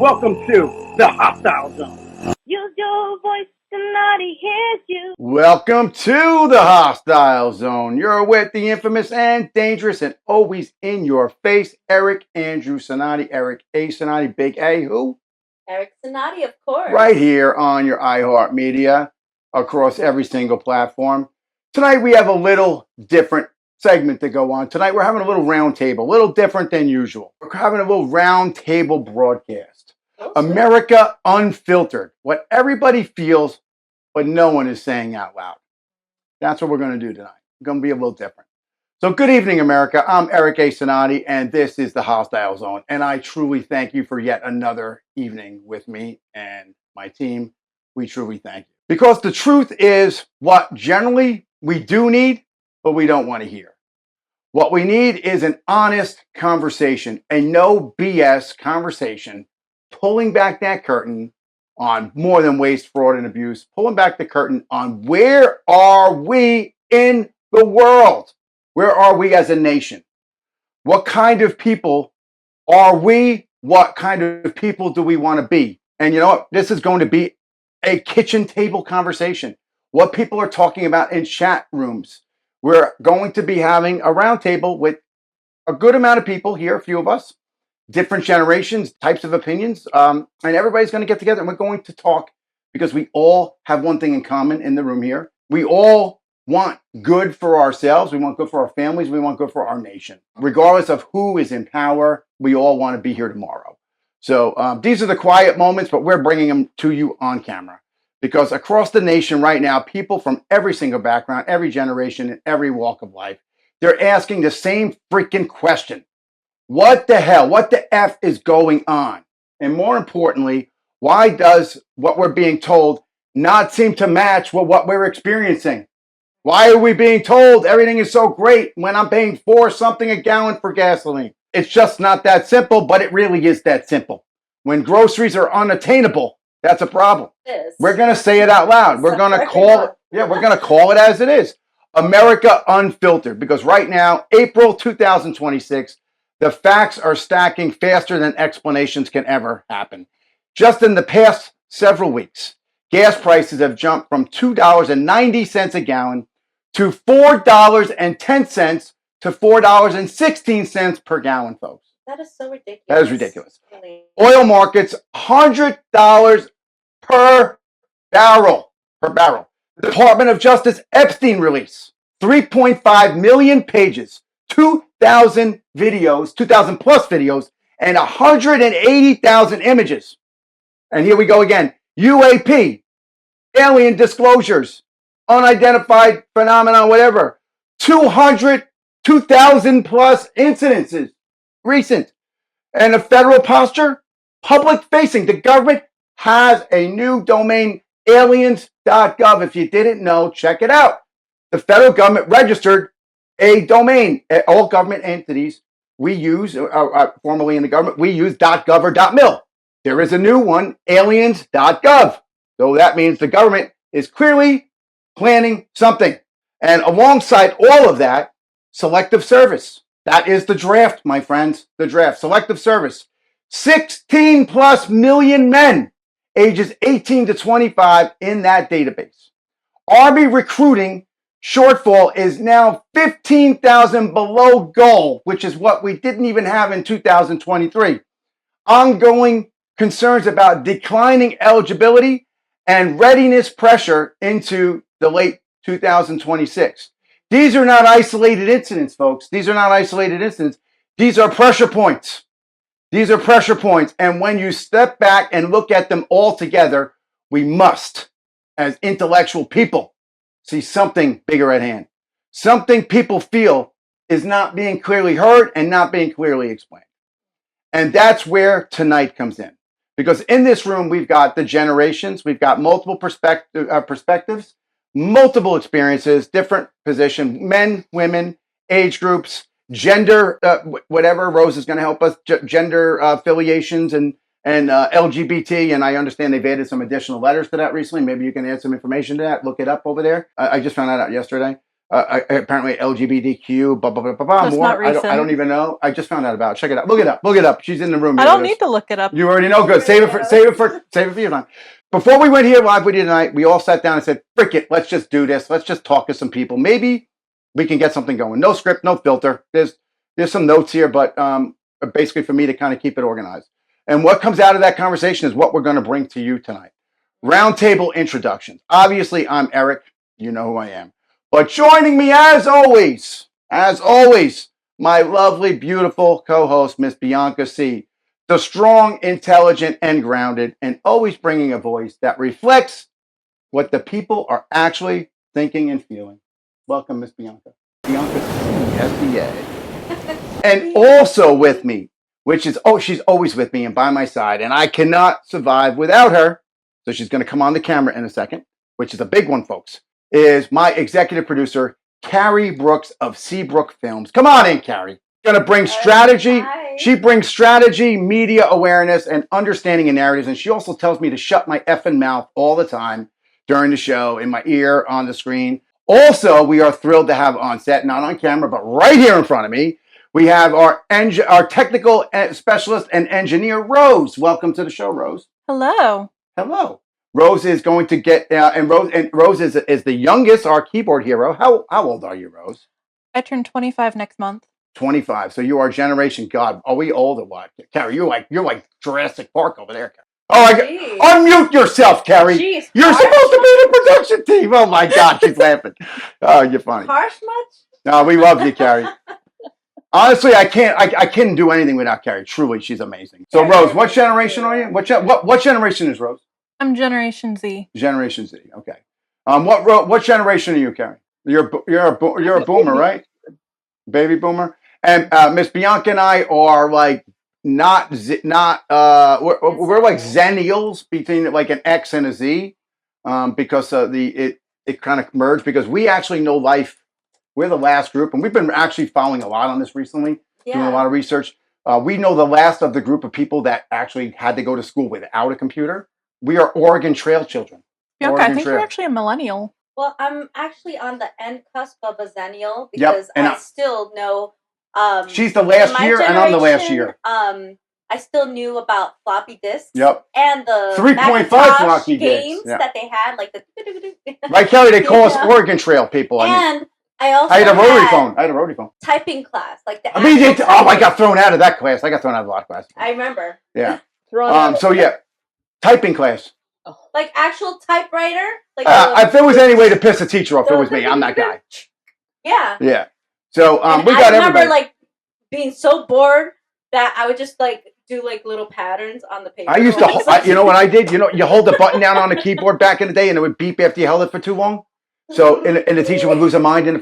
Welcome to the Hostile Zone. Use your voice, Cinotti hears you. Welcome to the Hostile Zone. You're with the infamous and dangerous and always in your face, Eric Andrew Cinotti, Eric A. Cinotti, Big A, who? Eric Cinotti, of course. Right here on your iHeartMedia across every single platform. Tonight we have a little different segment to go on. Tonight we're having a little roundtable, a little different than usual. We're having a little roundtable broadcast. America Unfiltered. What everybody feels, but no one is saying out loud. That's what we're going to do tonight. It's going to be a little different. So good evening, America. I'm Eric A. Cinotti, and this is the Hostile Zone. And I truly thank you for yet another evening with me and my team. We truly thank you. Because the truth is what generally we do need, but we don't want to hear. What we need is an honest conversation, a no BS conversation, pulling back that curtain on more than waste, fraud, and abuse, pulling back the curtain on where are we in the world? Where are we as a nation? What kind of people are we? What kind of people do we want to be? And you know what? This is going to be a kitchen table conversation. What people are talking about in chat rooms. We're going to be having a roundtable with a good amount of people here, a few of us, different generations, types of opinions, and everybody's going to get together and we're going to talk because we all have one thing in common in the room here. We all want good for ourselves. We want good for our families. We want good for our nation. Regardless of who is in power, we all want to be here tomorrow. So these are the quiet moments, but we're bringing them to you on camera. Because across the nation right now, people from every single background, every generation, and every walk of life, they're asking the same freaking question. What the hell? What the F is going on? And more importantly, why does what we're being told not seem to match with what we're experiencing? Why are we being told everything is so great when I'm paying $4 something a gallon for gasoline? It's just not that simple, but it really is that simple. When groceries are unattainable, that's a problem. We're going to say it out loud. We're going to call it. Yeah, we're going to call it as it is. America Unfiltered. Because right now, April 2026, the facts are stacking faster than explanations can ever happen. Just in the past several weeks, gas prices have jumped from $2.90 a gallon to $4.10 to $4.16 per gallon, folks. That is so ridiculous. That is ridiculous. Oil markets, $100 per barrel. The Department of Justice Epstein release, 3.5 million pages, 2,000 videos, 2,000 plus videos, and 180,000 images. And here we go again. UAP, alien disclosures, unidentified phenomenon, whatever. 2,000 plus incidences, recent. And a federal posture, public facing. The government has a new domain, aliens.gov. If you didn't know, check it out. The federal government registered a domain. All government entities we use, formerly in the government, we use .gov or .mil. There is a new one, aliens.gov. So that means the government is clearly planning something. And alongside all of that, selective service. That is the draft, my friends, the draft. Selective service. 16 plus million men, ages 18 to 25 in that database. Army recruiting shortfall is now 15,000 below goal, which is what we didn't even have in 2023. Ongoing concerns about declining eligibility and readiness pressure into the late 2026. These are not isolated incidents, folks. These are not isolated incidents. These are pressure points. These are pressure points. And when you step back and look at them all together, we must, as intellectual people, see something bigger at hand. Something people feel is not being clearly heard and not being clearly explained. And that's where tonight comes in. Because in this room, we've got the generations, we've got multiple perspectives, multiple experiences, different positions, men, women, age groups, gender, whatever. Rose is going to help us, gender affiliations and LGBT. And I understand they've added some additional letters to that recently. Maybe you can add some information to that. Look it up over there. I just found that out yesterday. apparently LGBTQ, blah, blah, blah, blah, blah. That's More. not recent. I don't even know. I just found out about it. Check it out. Look it up. Look it up. She's in the room. I don't need to look it up. You already know. Good. Save it for your time. Before we went here live with you tonight, we all sat down and said, frick it. Let's just do this. Let's just talk to some people. Maybe we can get something going. No script, no filter. There's some notes here, but basically for me to kind of keep it organized. And what comes out of that conversation is what we're going to bring to you tonight. Roundtable introductions. Obviously, I'm Eric. You know who I am. But joining me as always, my lovely, beautiful co-host, Miss Bianca Sea. The strong, intelligent, and grounded, and always bringing a voice that reflects what the people are actually thinking and feeling. Welcome, Miss Bianca. Bianca Sea, SBA. And also with me, she's always with me and by my side, and I cannot survive without her. So she's going to come on the camera in a second, which is a big one, folks, is my executive producer, Carrie Brooks of Seabrook Films. Come on in, Carrie. Going to bring strategy. Hi. She brings strategy, media awareness, and understanding of narratives. And she also tells me to shut my effing mouth all the time during the show, in my ear, on the screen. Also, we are thrilled to have on set, not on camera, but right here in front of me, we have our technical specialist and engineer, Rose. Welcome to the show, Rose. Hello. Hello. Rose is going to get, Rose is the youngest, our keyboard hero. How old are you, Rose? I turn 25 next month. 25. So you are Generation God. Are we old or what? Carrie, you're like Jurassic Park over there, Carrie. Oh, unmute yourself, Carrie. Jeez, you're supposed to be the production team. Oh my God, she's laughing. Oh, you're funny. Harsh much? No, we love you, Carrie. Honestly, I can't do anything without Carrie. Truly, she's amazing. So, Rose, what generation are you? What generation is Rose? I'm Generation Z. Generation Z. Okay. What generation are you, Carrie? You're a boomer, right? Baby boomer. And Miss Bianca and I are like we're like zennials between like an X and a Z, because it kind of merged, because we actually know life. We're the last group, and we've been actually following a lot on this recently, doing a lot of research. We know the last of the group of people that actually had to go to school without a computer. We are Oregon Trail children. Bianca, I think you're actually a millennial. Well, I'm actually on the end cusp of a zennial, because I still know. She's the last year, and I'm the last year. I still knew about floppy disks. Yep. And the 3.5 floppy games disks that they had, like the. Right, Kelly. They call us Oregon Trail people. And I also had a rotary phone. I had a rotary phone. Typing class, like the. I got thrown out of that class. I got thrown out of a lot of classes. I remember. Yeah. Typing class. Like actual typewriter. Like if there was any way to piss a teacher off, it was me. I'm that guy. Yeah. Yeah. So we got everybody. I remember like being so bored that I would just like do like little patterns on the paper. I used to, you know what I did? You know, you hold the button down on the keyboard back in the day, and it would beep after you held it for too long. So, and the teacher would lose her mind in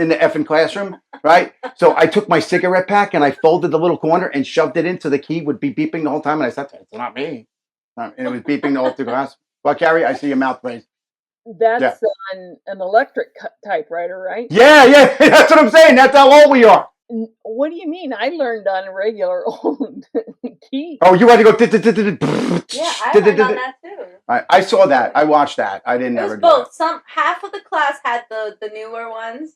the effing classroom, right? So I took my cigarette pack and I folded the little corner and shoved it into the key. Would be beeping the whole time, and I said, "It's not me," and it was beeping the whole through class. Well, Carrie, I see your mouth raised. That's on an electric typewriter, right? Yeah, that's what I'm saying. That's how old we are. What do you mean? I learned on a regular old key. Oh, you had to go. Yeah, I learned on that too. I saw that. I watched that. I didn't ever do both. that. Half of the class had the newer ones,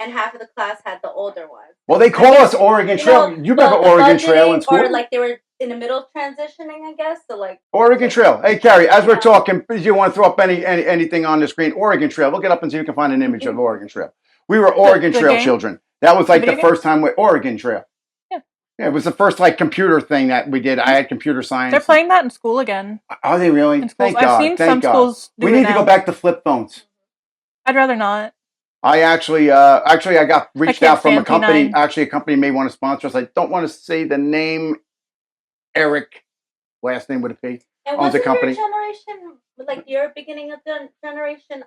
and half of the class had the older ones. Well, they call us Oregon Trail. You remember Oregon Trail in school? Or like they were in the middle of transitioning, I guess. So like Oregon Trail. Hey, Carrie, as we're talking, if you want to throw up anything on the screen, Oregon Trail. Look it up and see if you can find an image of Oregon Trail. We were Oregon Trail children. That was like the first time with Oregon Trail. Yeah, it was the first like computer thing that we did. I had computer science. They're playing that in school again. Are they really? Thank God. I've seen some schools do we need to go back to flip phones. I'd rather not. I actually I got reached out from a company. Actually, a company may want to sponsor us. I don't want to say the name. Eric, last name with a P. And owns a company. Your generation, like your beginning of the generation,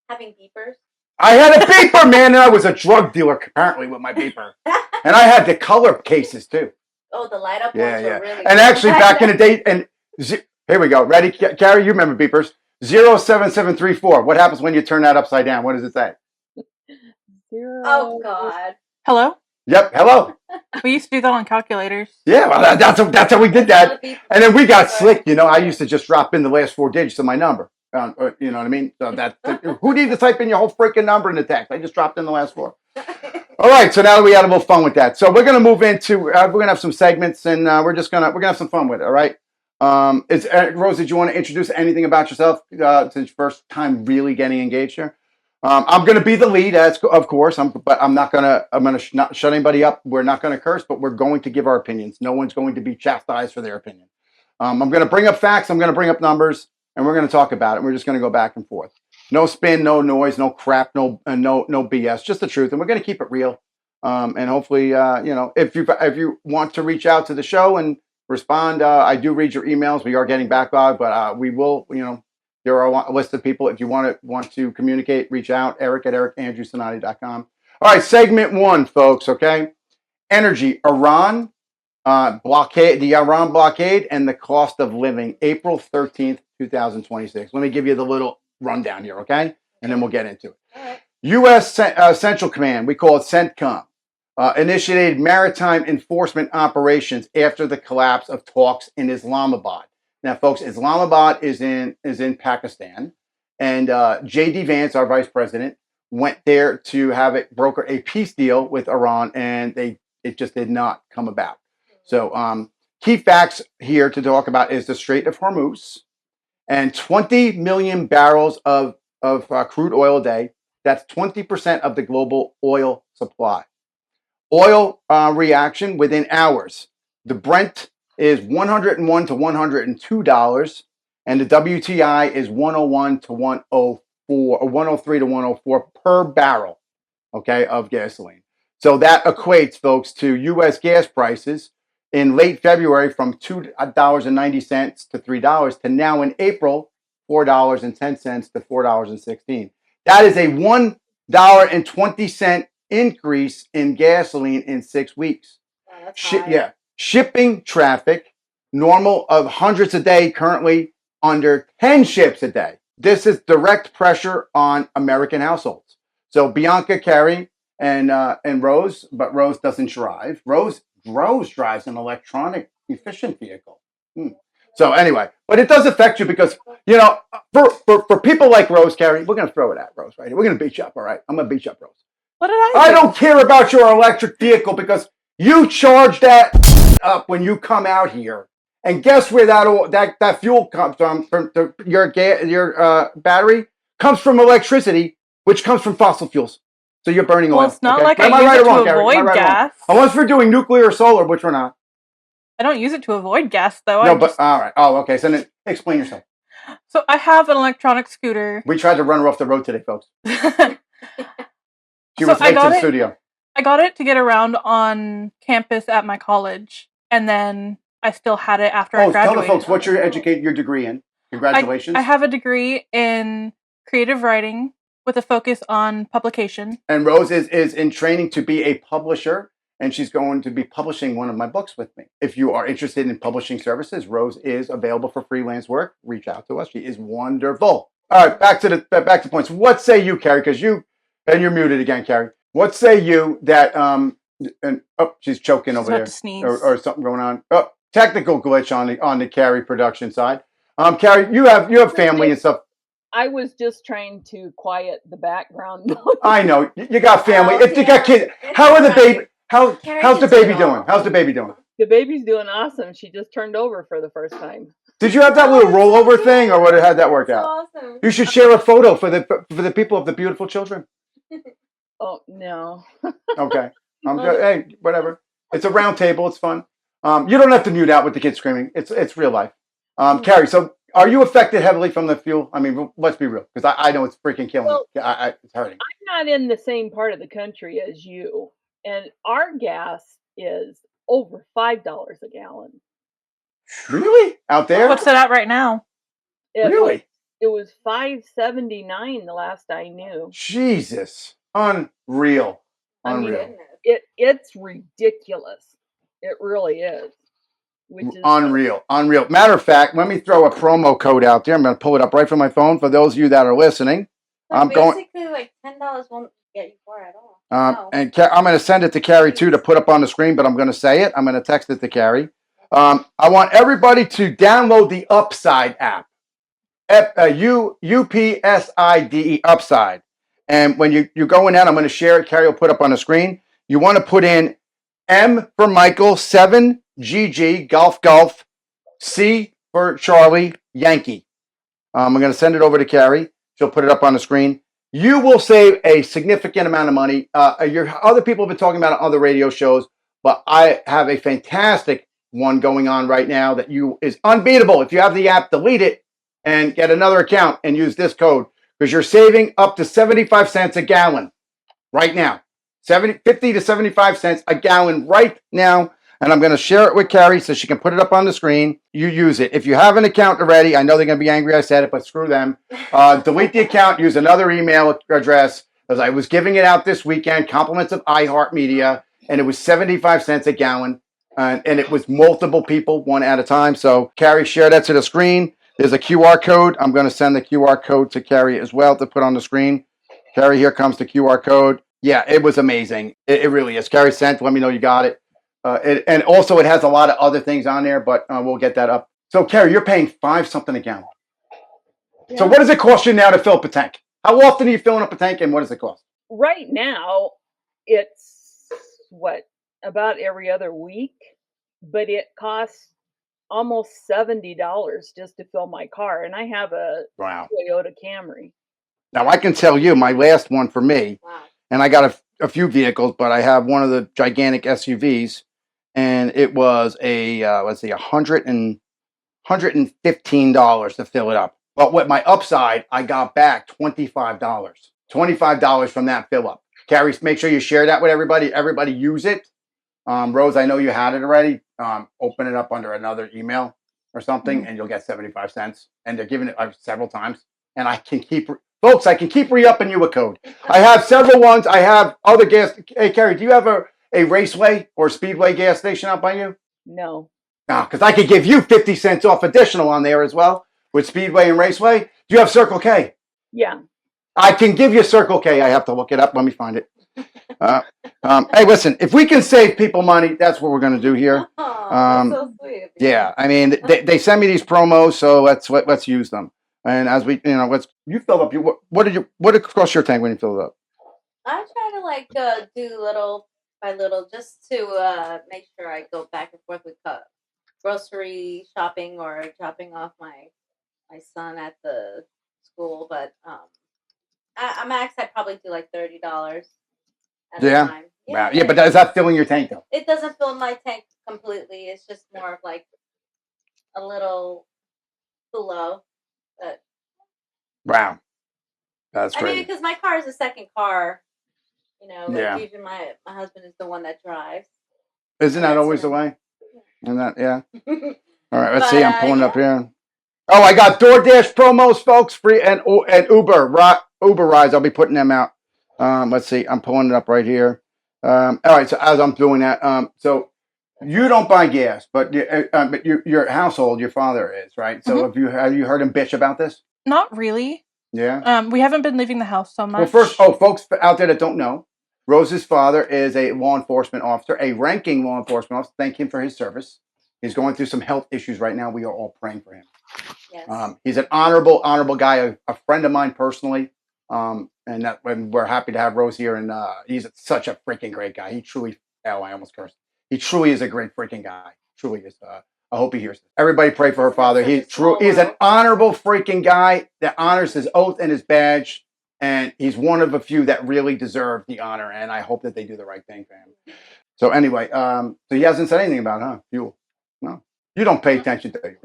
having beepers? I had a beeper, man, and I was a drug dealer apparently with my beeper, and I had the color cases too. Oh, the light up ones were really. And actually, back in the day, and here we go. Ready, Carrie? You remember beepers? 07734. What happens when you turn that upside down? What does it say? Oh God. Hello. Yep. Hello. We used to do that on calculators. Yeah, well, that's how we did that, and then we got slick. You know, I used to just drop in the last 4 digits of my number. You know what I mean? So who needs to type in your whole freaking number in the text? I just dropped in the last four. All right, so now that we had a little fun with that, so we're gonna move into we're gonna have some segments, and we're gonna have some fun with it. All right. Rose, did you want to introduce anything about yourself since your first time really getting engaged here? I'm going to be the lead, of course, but I'm gonna not shut anybody up. We're not going to curse, but we're going to give our opinions. No one's going to be chastised for their opinion. I'm going to bring up facts. I'm going to bring up numbers, and we're going to talk about it. We're just going to go back and forth. No spin, no noise, no crap, no BS. Just the truth, and we're going to keep it real. And hopefully, if you want to reach out to the show and respond, I do read your emails. We are getting backlog, but we will. There are a list of people. If you want to communicate, reach out. Eric at ericandrewcinotti.com. All right, segment one, folks. Okay, energy, Iran blockade, the Iran blockade, and the cost of living. April 13th, 2026. Let me give you the little rundown here, okay, and then we'll get into it. All right. U.S. Central Command, we call it CENTCOM, initiated maritime enforcement operations after the collapse of talks in Islamabad. Now, folks, Islamabad is in Pakistan, and J.D. Vance, our vice president, went there to have it broker a peace deal with Iran, and it just did not come about. So, key facts here to talk about is the Strait of Hormuz and 20 million barrels of crude oil a day. That's 20% of the global oil supply. Oil reaction within hours. The Brent is $101 to $102, and the WTI is 101 to 104, or 103 to 104 per barrel, okay, of gasoline. So that equates, folks, to U.S. gas prices in late February from $2.90 to $3 to now in April, $4.10 to $4.16. That is a $1.20 increase in gasoline in 6 weeks. Wow, that's high. Yeah. Shipping traffic, normal of hundreds a day, currently under 10 ships a day. This is direct pressure on American households. So Bianca, Carrie, and Rose, but Rose doesn't drive. Rose drives an electronic efficient vehicle. So anyway, but it does affect you because, for people like Rose, Carrie, we're going to throw it at Rose, right? We're going to beat you up, all right? I'm going to beat you up, Rose. What did I do? I don't care about your electric vehicle because you charge that up when you come out here, and guess where that fuel comes from your battery comes from electricity, which comes from fossil fuels. So you're burning oil. Well, it's not okay? like Am I use right it or wrong, to Carrie? avoid gas. Unless we're doing nuclear or solar, which we're not. I don't use it to avoid gas, though. No, but all right. Oh, okay. So then explain yourself. So I have an electronic scooter. We tried to run her off the road today, folks. She So was late to the studio. I got it to get around on campus at my college, and then I still had it after I graduated. Tell the folks what's your degree in. Congratulations. I have a degree in creative writing with a focus on publication. And Rose is in training to be a publisher, and she's going to be publishing one of my books with me. If you are interested in publishing services, Rose is available for freelance work. Reach out to us. She is wonderful. All right, back to points. What say you, Carrie? Because you're muted again, Carrie. What say you that she's choking over there, to sneeze. or something going on? Oh, technical glitch on the Carrie production side. Carrie, you have family and stuff. I was just trying to quiet the background noise. I know you got family. Oh, If you got kids, how are the baby? How's the baby doing? How's the baby doing? The baby's doing awesome. She just turned over for the first time. Did you have that little rollover thing, or how'd that work That's out? awesome. You should share a photo for the people of the beautiful children. Oh, no. Okay, I'm good. Hey, whatever. It's a round table. It's fun. You don't have to mute out with the kids screaming. It's real life. Carrie, so are you affected heavily from the fuel? I mean, let's be real, because I know it's freaking killing. Well, it's hurting. I'm not in the same part of the country as you, and our gas is over $5 a gallon. Really? Out there? What's it at right now? Really? It was $5.79 the last I knew. Jesus. Unreal. I mean, Unreal. it's ridiculous. It really is. Which is Unreal. Matter of fact, let me throw a promo code out there. I'm going to pull it up right from my phone for those of you that are listening. Basically, like $10 won't get you far at all. Wow. And I'm going to send it to Carrie too to put up on the screen, but I'm going to say it. I'm going to text it to Carrie. I want everybody to download the Upside app. UPSIDE, upside. And when you go in that, I'm going to share it. Carrie will put up on the screen. You want to put in M for Michael, 7 GG, Golf, C for Charlie, Yankee. I'm going to send it over to Carrie. She'll put it up on the screen. You will save a significant amount of money. Your other people have been talking about it on other radio shows, but I have a fantastic one going on right now that is unbeatable. If you have the app, delete it and get another account and use this code because you're saving up to 75 cents a gallon right now. 50 to 75 cents a gallon right now. And I'm going to share it with Carrie so she can put it up on the screen. You use it. If you have an account already, I know they're going to be angry I said it, but screw them. Delete the account, use another email address. As I was giving it out this weekend, compliments of iHeartMedia, and it was 75 cents a gallon. And it was multiple people, one at a time. So Carrie, share that to the screen. There's a QR code. I'm going to send the QR code to Carrie as well to put on the screen. Carrie, here comes the QR code. Yeah, it was amazing. It really is. Carrie sent. Let me know you got it. And also, it has a lot of other things on there, but we'll get that up. So, Carrie, you're paying $5 something a gallon. Yeah. So, what does it cost you now to fill up a tank? How often are you filling up a tank, and what does it cost? Right now, it's about every other week, but it costs almost $70 just to fill my car, and I have a Toyota Camry. Now, I can tell you, my last one for me, and I got a few vehicles, but I have one of the gigantic SUVs. And it was $115 to fill it up. But with my upside, I got back $25. $25 from that fill up. Carrie, make sure you share that with everybody. Everybody use it. Rose, I know you had it already. Open it up under another email or something, and you'll get 75 cents. And they're giving it several times. And I can keep re-upping you a code. I have several ones. I have other gas. Hey, Carrie, do you have a Raceway or Speedway gas station out by you? No. No, because I could give you 50 cents off additional on there as well with Speedway and Raceway. Do you have Circle K? Yeah. I can give you Circle K. I have to look it up. Let me find it. Hey, listen, if we can save people money, that's what we're going to do here. That's so sweet. Yeah, I mean, they send me these promos, so let's use them. And as we, you fill up what across your tank when you fill it up? I try to do little by little just to make sure I go back and forth with grocery shopping or dropping off my son at the school. But I max I probably do like $30 at a time. Wow. Yeah, but is that filling your tank though? It doesn't fill my tank completely. It's just more of like a little below. But wow, that's great. I mean, because my car is a second car. Usually my husband is the one that drives. Isn't that always the way? And that, yeah. All right, let's see. I'm pulling it up here. Oh, I got DoorDash promos, folks, free, and Uber rides. I'll be putting them out. Let's see. I'm pulling it up right here. All right. So as I'm doing that, so you don't buy gas, but your household, your father is, right? So have you heard him bitch about this? Not really. Yeah. We haven't been leaving the house so much. Well, first, folks out there that don't know, Rose's father is a law enforcement officer, a ranking law enforcement officer. Thank him for his service. He's going through some health issues right now. We are all praying for him. Yes. He's an honorable guy, a friend of mine personally. And we're happy to have Rose here. And he's such a freaking great guy. He truly, I almost cursed. He truly is a great freaking guy. Truly is. I hope he hears this. Everybody pray for her father. He's an honorable freaking guy that honors his oath and his badge. And he's one of a few that really deserve the honor. And I hope that they do the right thing for him. So anyway, so he hasn't said anything about it, huh? Fuel. No. You don't pay attention to it.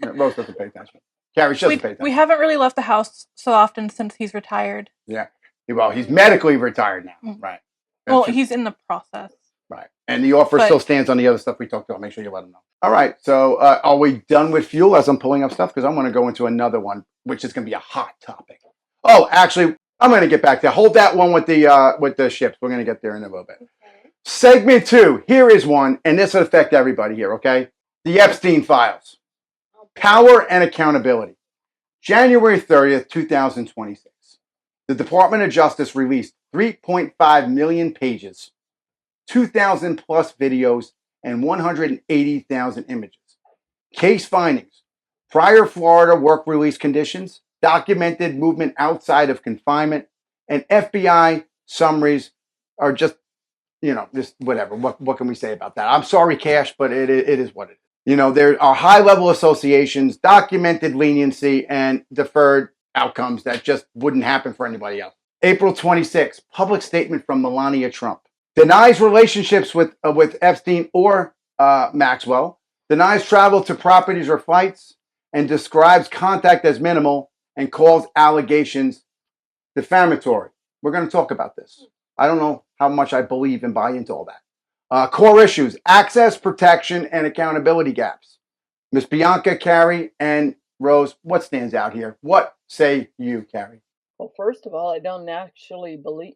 Rose doesn't pay attention. Carrie doesn't pay attention. We haven't really left the house so often since he's retired. Yeah. Well, he's medically retired now. Right. Well, he's in the process. Right. And the offer still stands on the other stuff we talked about. Make sure you let him know. All right. So are we done with fuel as I'm pulling up stuff? Because I want to go into another one, which is going to be a hot topic. Oh, actually, I'm going to get back there. Hold that one with the ships. We're going to get there in a little bit. Okay. Segment 2. Here is one, and this will affect everybody here, okay? The Epstein files. Power and accountability. January 30th, 2026. The Department of Justice released 3.5 million pages, 2,000 plus videos, and 180,000 images. Case findings. prior Florida work release conditions, documented movement outside of confinement, and FBI summaries are just, just whatever. What can we say about that? I'm sorry, Cash, but it is what it is. There are high-level associations, documented leniency, and deferred outcomes that just wouldn't happen for anybody else. April 26th, public statement from Melania Trump. Denies relationships with Epstein or Maxwell, denies travel to properties or flights, and describes contact as minimal and calls allegations defamatory. We're going to talk about this. I don't know how much I believe and buy into all that. Core issues, access, protection, and accountability gaps. Miss Bianca, Carrie, and Rose, what stands out here? What say you, Carrie? Well, first of all, I don't actually believe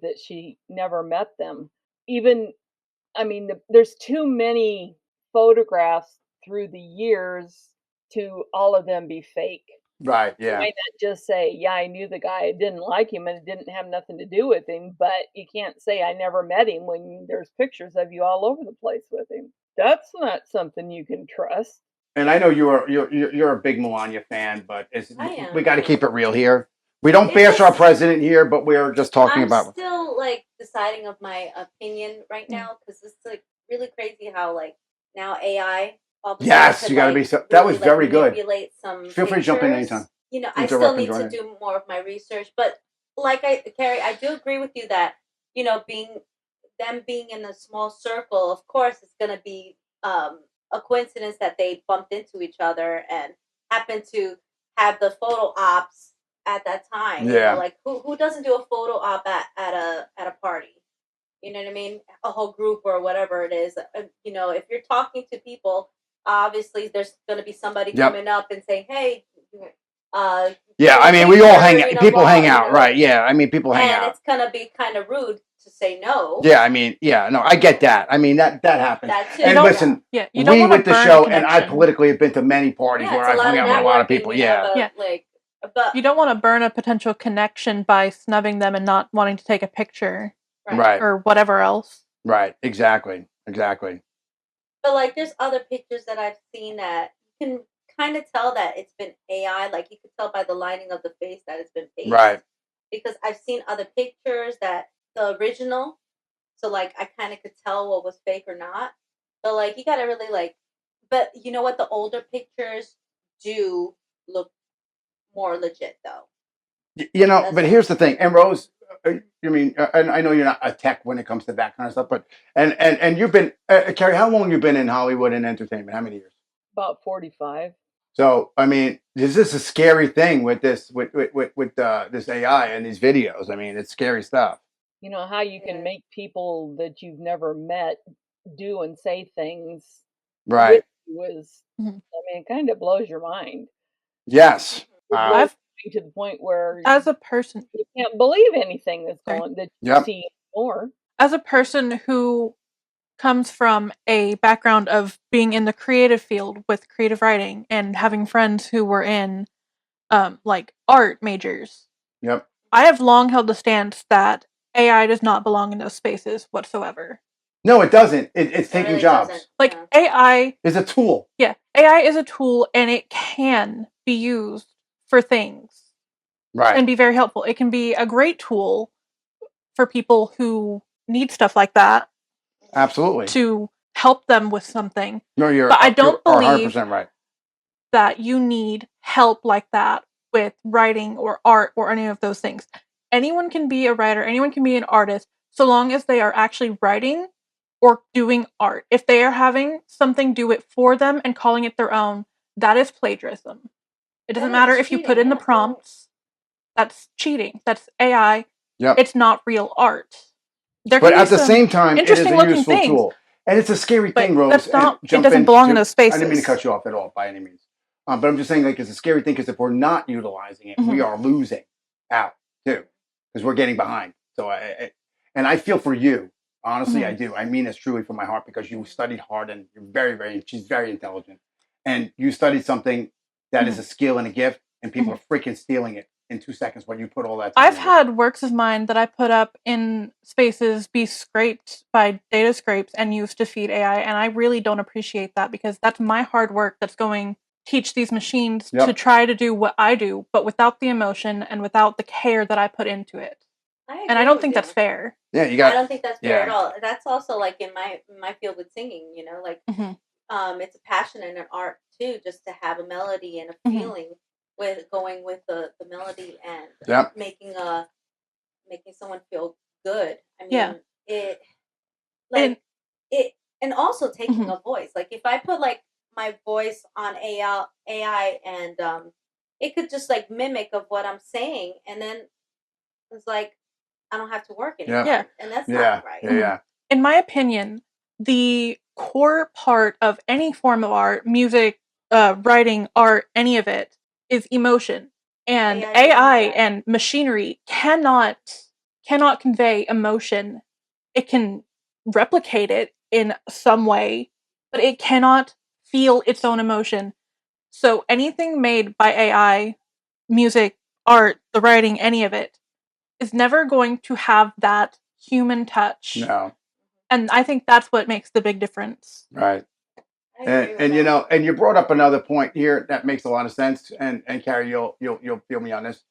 that she never met them. There's too many photographs through the years to all of them be fake. Right, yeah. You might not just say, yeah, I knew the guy, I didn't like him, and it didn't have nothing to do with him, but you can't say I never met him when there's pictures of you all over the place with him. That's not something you can trust. And I know you're a big Melania fan, but we got to am. keep it real here. We don't bash our president here, but we're just talking about. I'm still deciding of my opinion right now because it's really crazy how now AI. Yes, you got to be. So, that was very good. Some Feel free to jump in anytime. I still need to do more of my research, but Carrie, I do agree with you that being in a small circle, of course, it's going to be a coincidence that they bumped into each other and happened to have the photo ops at that time. Yeah. Who doesn't do a photo op at a party? You know what I mean? A whole group or whatever it is. If you're talking to people, obviously there's going to be somebody coming up and saying, "Hey." Yeah, I mean, we all hang out. People hang out, right? Yeah, I mean, people hang out. And it's going to be kind of rude to say no. Yeah, I mean, no, I get that. I mean, that happens. That too. And listen, you don't want with the burn show, a and I politically have been to many parties where I've hung out with a lot of people. But you don't want to burn a potential connection by snubbing them and not wanting to take a picture, right, or whatever else. Right, exactly. But there's other pictures that I've seen that you can kind of tell that it's been AI. You could tell by the lining of the face that it's been fake. Right. Because I've seen other pictures that the original, so I kind of could tell what was fake or not. But you gotta really but you know what? The older pictures do look more legit though. But here's the thing, and Rose, I know you're not a tech when it comes to that kind of stuff, but and you've been Carrie, how long have you been in Hollywood and entertainment? How many years? About 45. So this is a scary thing with this with this AI and these videos. I mean, it's scary stuff. You know how you can make people that you've never met do and say things. Right. It kind of blows your mind. Yes. I've to the point where as a person you can't believe anything that's going that you see more. As a person who comes from a background of being in the creative field with creative writing and having friends who were in art majors. Yep. I have long held the stance that AI does not belong in those spaces whatsoever. No, it doesn't. It's taking really jobs. AI is a tool. Yeah. AI is a tool and it can be used for things. Right. And be very helpful. It can be a great tool for people who need stuff like that. Absolutely. To help them with something. No, but I don't believe 100% right. that you need help like that with writing or art or any of those things. Anyone can be a writer, anyone can be an artist, so long as they are actually writing or doing art. If they are having something do it for them and calling it their own, that is plagiarism. It doesn't matter if you put in the prompts. That's cheating. That's AI. Yep. It's not real art. But at the same time, it is a useful tool. And it's a scary thing, Rose. It doesn't belong in those spaces. I didn't mean to cut you off at all, by any means. But I'm just saying, it's a scary thing because if we're not utilizing it, we are losing out, too. Because we're getting behind. So, I feel for you. Honestly, I do. I mean this truly from my heart because you studied hard and you're very, she's very intelligent. And you studied something that is a skill and a gift, and people are freaking stealing it in 2 seconds when you put all that. I've together. had works of mine that I put up in spaces be scraped by data scrapes and used to feed AI, and I really don't appreciate that because that's my hard work that's going teach these machines to try to do what I do, but without the emotion and without the care that I put into it. And I don't think that's fair. Yeah, you got. I don't think that's fair at all. That's also like in my field with singing, you know, like it's a passion and an art too, just to have a melody and a feeling with going with the melody and making someone feel good. I mean, and also taking a voice. Like if I put like my voice on AI and it could just like mimic of what I'm saying, and then it's like I don't have to work anymore. Yeah. And that's not right. Yeah. In my opinion, the core part of any form of art, music, writing, art, any of it, is emotion. And AI and machinery cannot convey emotion. It can replicate it in some way, but it cannot feel its own emotion. So anything made by AI, music, art, the writing, any of it, is never going to have that human touch. No. And I think that's what makes the big difference. Right. And you know, and you brought up another point here that makes a lot of sense. And Carrie, you'll feel me on this.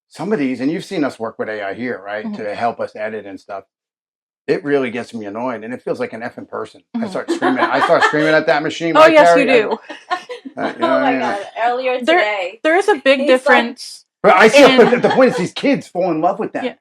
Some of these, and you've seen us work with AI here, right, to help us edit and stuff. It really gets me annoyed, and it feels like an effing person. I start screaming at that machine. Oh yes, Carrie. You do. You know oh my God! Earlier today, there is a big difference. But I see. But the point is, these kids fall in love with them. Yeah.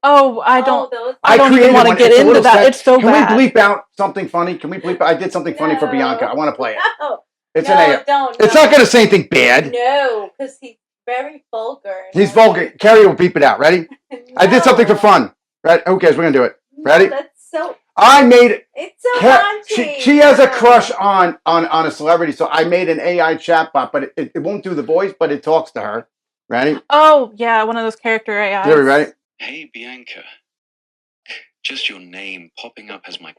Oh, I don't even want to get into that. It's so bad. Can we bleep out something funny? Can we bleep? I did something funny for Bianca. I want to play it. No, it's an AI. Don't. It's not going to say anything bad. No, because he's very vulgar. He's vulgar. Carrie will beep it out. Ready? No. I did something for fun. Right? Who cares? We're going to do it. Ready? No, that's so. I made it. It's so raunchy. She has a crush on a celebrity, so I made an AI chatbot, but it won't do the voice, but it talks to her. Ready? Oh yeah, one of those character AIs. Are we ready? Hey Bianca, just your name popping up as my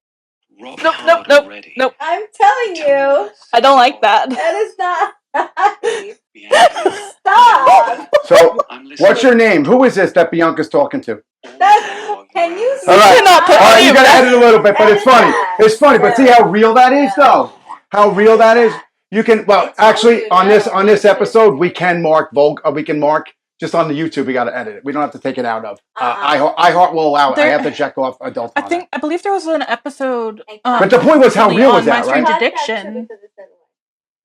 rock already. Nope. I'm telling you, I don't like that. That is not. Bianca. Stop. So, what's your name? Who is this that Bianca's talking to? Can you see? All right, you got to edit a little bit, but it's funny. It's funny, but see how real that is, though. How real that is. You can actually on this episode we can mark just on the YouTube. We got to edit it. We don't have to take it out of. iHeart will allow it. I have to check off adult. I believe there was an episode. But the point was how real was that, right? My Strange Addiction.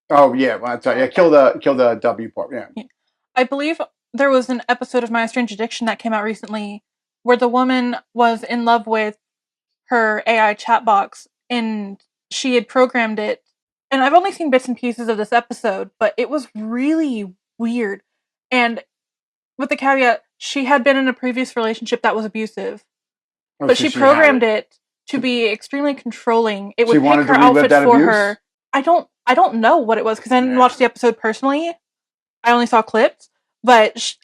Oh yeah, well, I'm sorry. Yeah, kill the W part. Yeah. I believe there was an episode of My Strange Addiction that came out recently where the woman was in love with her AI chat box and she had programmed it. And I've only seen bits and pieces of this episode, but it was really weird. And with the caveat, she had been in a previous relationship that was abusive. But she programmed it to be extremely controlling. It would pick her outfits for her. I don't know what it was because I didn't watch the episode personally. I only saw clips. But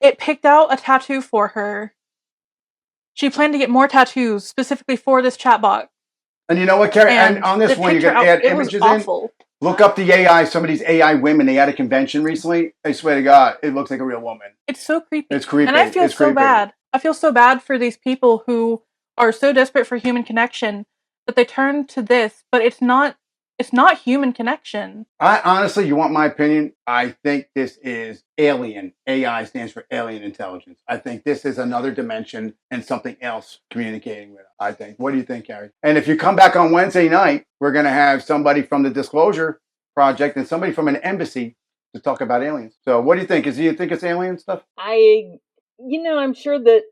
it picked out a tattoo for her. She planned to get more tattoos specifically for this chatbot. And you know what, Carrie? And on this one, you're going to add images in. Look up the AI. Some of these AI women. They had a convention recently. I swear to God, it looks like a real woman. It's so creepy. It's creepy. And I feel so bad. I feel so bad for these people who are so desperate for human connection that they turn to this. But it's not human connection. I honestly, you want my opinion? I think this is alien. AI stands for alien intelligence. I think this is another dimension and something else communicating with us, I think. What do you think, Carrie? And if you come back on Wednesday night, we're going to have somebody from the Disclosure Project and somebody from an embassy to talk about aliens. So what do you think? Do you think it's alien stuff? I'm sure that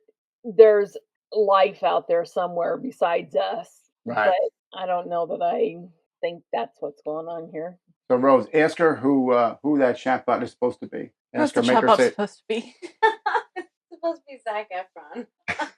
there's life out there somewhere besides us. Right. But I don't know that I think that's what's going on here. So Rose, ask her who that chatbot is supposed to be. Who's the chatbot supposed to be? It's supposed to be Zac Efron.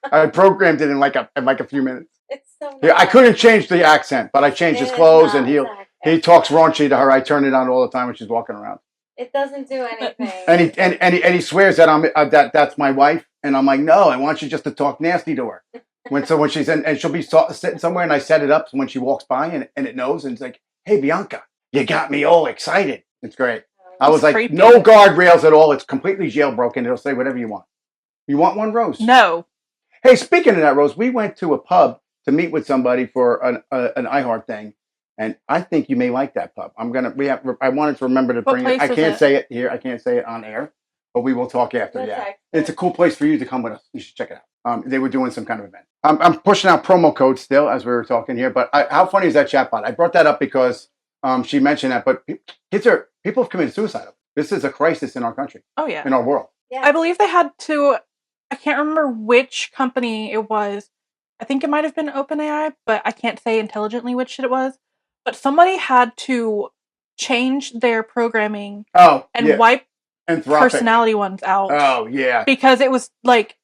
I programmed it in like a few minutes. It's so. Yeah, I couldn't change the accent, but I changed his clothes, and he talks raunchy to her. I turn it on all the time when she's walking around. It doesn't do anything. And he swears that that's my wife, and I'm like, no, I want you just to talk nasty to her. When she's in, and she'll be sitting somewhere, and I set it up so when she walks by, and it knows, and it's like, hey, Bianca, you got me all excited. It's great. Oh, I was like, creepy. no guardrails at all. It's completely jailbroken. It'll say whatever you want. You want one, Rose? No. Hey, speaking of that, Rose, we went to a pub to meet with somebody for an iHeart thing, and I think you may like that pub. I wanted to remember to What bring it. place I is can't it? say it here. I can't say it on air, but we will talk after. That's Yeah, excellent. it's a cool place for you to come with us. You should check it out. They were doing some kind of event. I'm pushing out promo codes still as we were talking here. But how funny is that chatbot? I brought that up because she mentioned that. But people have committed suicide. This is a crisis in our country. Oh yeah. In our world. Yeah. I believe they had to. I can't remember which company it was. I think it might have been OpenAI, but I can't say intelligently which it was. But somebody had to change their programming and wipe Anthropic. personality ones out. Oh yeah. Because it was like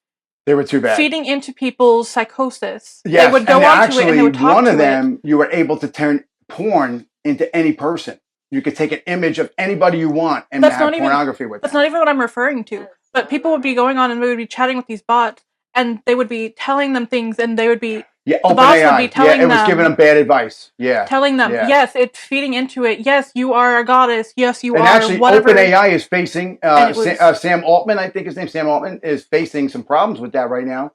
they were too bad. Feeding into people's psychosis. Yes, they would go onto it and they would talk one to of them, it. you were able to turn porn into any person. You could take an image of anybody you want and have pornography with it. That's not even what I'm referring to. But people would be going on and they would be chatting with these bots, and they would be telling them things, and they would be the bots would be telling them. It was giving them bad advice. Yeah, telling them, yes, it's feeding into it. Yes, you are a goddess. Yes, you and are. Actually, whatever. OpenAI is facing Sam Altman. I think his name Sam Altman is facing some problems with that right now,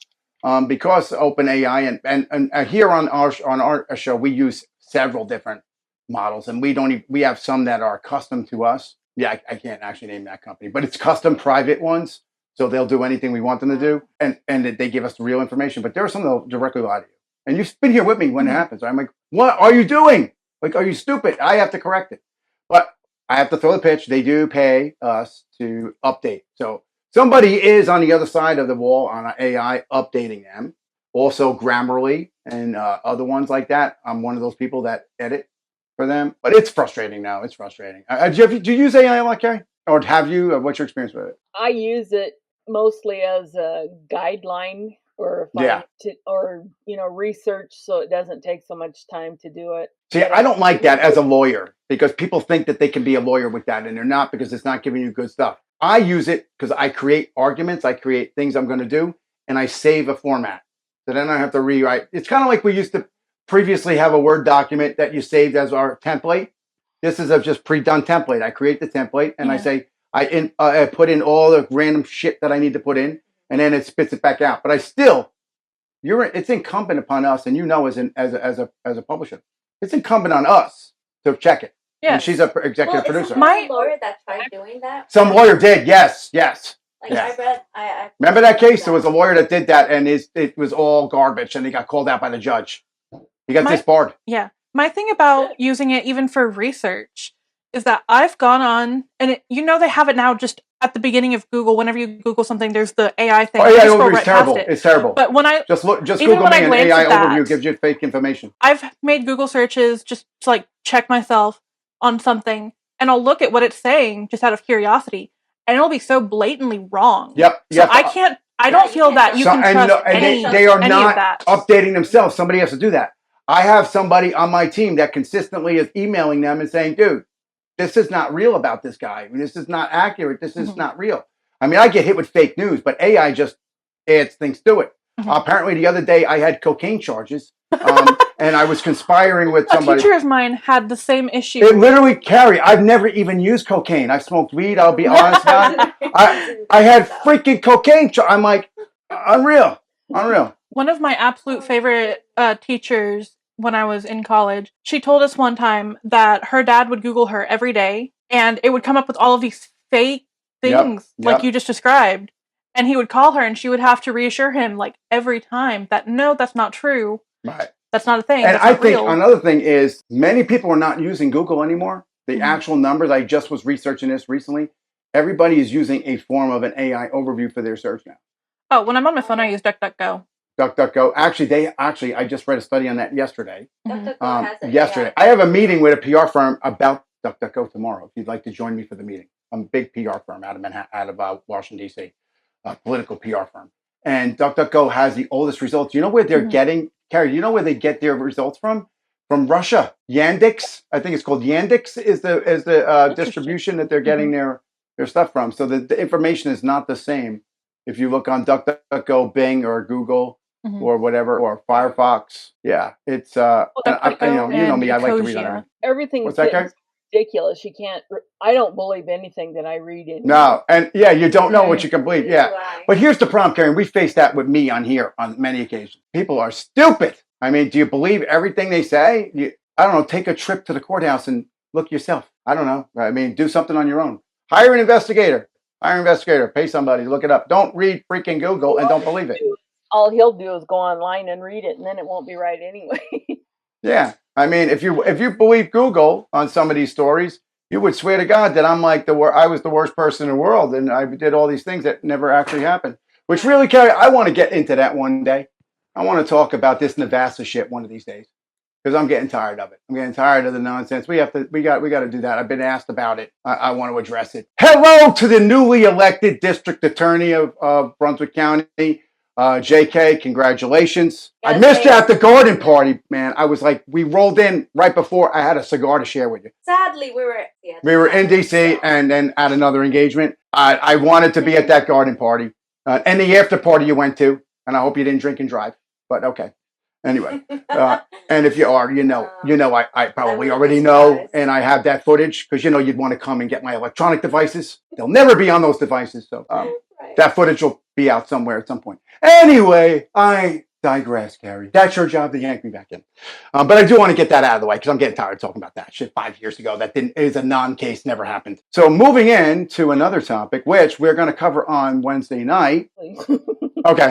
because OpenAI and here on our show we use several different models, and we have some that are custom to us. Yeah, I can't actually name that company, but it's custom private ones. So they'll do anything we want them to do, and they give us the real information. But there are some that'll directly lie to you. And you've been here with me when it happens. I'm like, what are you doing? Like, are you stupid? I have to correct it. But I have to throw the pitch. They do pay us to update. So somebody is on the other side of the wall on AI updating them. Also Grammarly and other ones like that. I'm one of those people that edit for them. But it's frustrating now. It's frustrating. Do you use AI a lot, Carrie? Or have you? What's your experience with it? I use it mostly as a guideline or research, so it doesn't take so much time to do it. See, I don't like that as a lawyer, because people think that they can be a lawyer with that, and they're not, because it's not giving you good stuff. I use it because I create arguments, I create things I'm going to do, and I save a format. So then I have to rewrite. It's kind of like we used to previously have a Word document that you saved as our template. This is a just pre-done template. I create the template, and I say, I put in all the random shit that I need to put in, and then it spits it back out. But it's incumbent upon us, and as a publisher, it's incumbent on us to check it. Yeah, and she's an executive producer. My lawyer that tried doing that. Some lawyer did, yes. Like yes. I remember that case. There was a lawyer that did that, and it was all garbage, and he got called out by the judge. He got disbarred. Yeah. My thing about using it even for research is that I've gone on, and they have it now just at the beginning of Google. Whenever you Google something, there's the AI thing. Oh yeah, it's terrible. It's terrible. But when I just Google me, and AI overview gives you fake information. I've made Google searches just to like check myself on something, and I'll look at what it's saying just out of curiosity, and it'll be so blatantly wrong. Yep. So I can't. I don't feel that you can trust any they are any not of that. updating themselves. Somebody has to do that. I have somebody on my team that consistently is emailing them and saying, dude, this is not real about this guy. This is not accurate. This is not real. I mean, I get hit with fake news, but AI just adds things to it. Apparently, the other day, I had cocaine charges, and I was conspiring with somebody. A teacher of mine had the same issue. It literally, Carrie, I've never even used cocaine. I smoked weed, I'll be honest about it. I had freaking cocaine. I'm like, unreal. One of my absolute favorite teachers when I was in college, she told us one time that her dad would Google her every day, and it would come up with all of these fake things like you just described. And he would call her, and she would have to reassure him like every time that no, that's not true. Right. That's not a thing. And that's I not think real. another thing is many people are not using Google anymore. The actual numbers, I just was researching this recently. Everybody is using a form of an AI overview for their search now. Oh, when I'm on my phone, I use DuckDuckGo. DuckDuckGo. Actually, I just read a study on that yesterday. Yesterday. I have a meeting with a PR firm about DuckDuckGo tomorrow. If you'd like to join me for the meeting, I'm a big PR firm out of Manhattan, out of Washington D.C., a political PR firm. And DuckDuckGo has the oldest results. You know where they're getting, Carrie? You know where they get their results from? From Russia. Yandex, I think it's called Yandex, is the distribution that they're getting their stuff from. So the information is not the same if you look on DuckDuckGo, Bing, or Google. Or whatever, or Firefox. Yeah, it's you know me. I like to read on everything. Everything. What's that, guy? ridiculous. You can't. I don't believe anything that I read in. No, and yeah, you don't know what you can believe. Yeah, Right. but here's the problem, Karen. We faced that with me on here on many occasions. People are stupid. I mean, do you believe everything they say? I don't know. Take a trip to the courthouse and look yourself. I don't know. I mean, do something on your own. Hire an investigator. Hire an investigator. Pay somebody. Look it up. Don't read freaking Google and don't believe it. All he'll do is go online and read it, and then it won't be right anyway. Yeah, I mean, if you believe Google on some of these stories, you would swear to God that I'm like I was the worst person in the world, and I did all these things that never actually happened. Which really, Carrie, I want to get into that one day. I want to talk about this Navassa shit one of these days because I'm getting tired of it. I'm getting tired of the nonsense. We got to do that. I've been asked about it. I want to address it. Hello to the newly elected district attorney of Brunswick County. JK, congratulations. Yes, I missed you at the garden party, man. I was like, we rolled in right before I had a cigar to share with you. Sadly, we were in DC and then at another engagement. I wanted to be at that garden party and the after party you went to, and I hope you didn't drink and drive, but okay. Anyway, and if you are, I probably already know, and I have that footage because you'd want to come and get my electronic devices. They'll never be on those devices, so that footage will be out somewhere at some point. Anyway, I digress, Carrie. That's your job to yank me back in. But I do want to get that out of the way because I'm getting tired of talking about that shit 5 years ago. That is a non-case, never happened. So moving in to another topic, which we're going to cover on Wednesday night. Okay.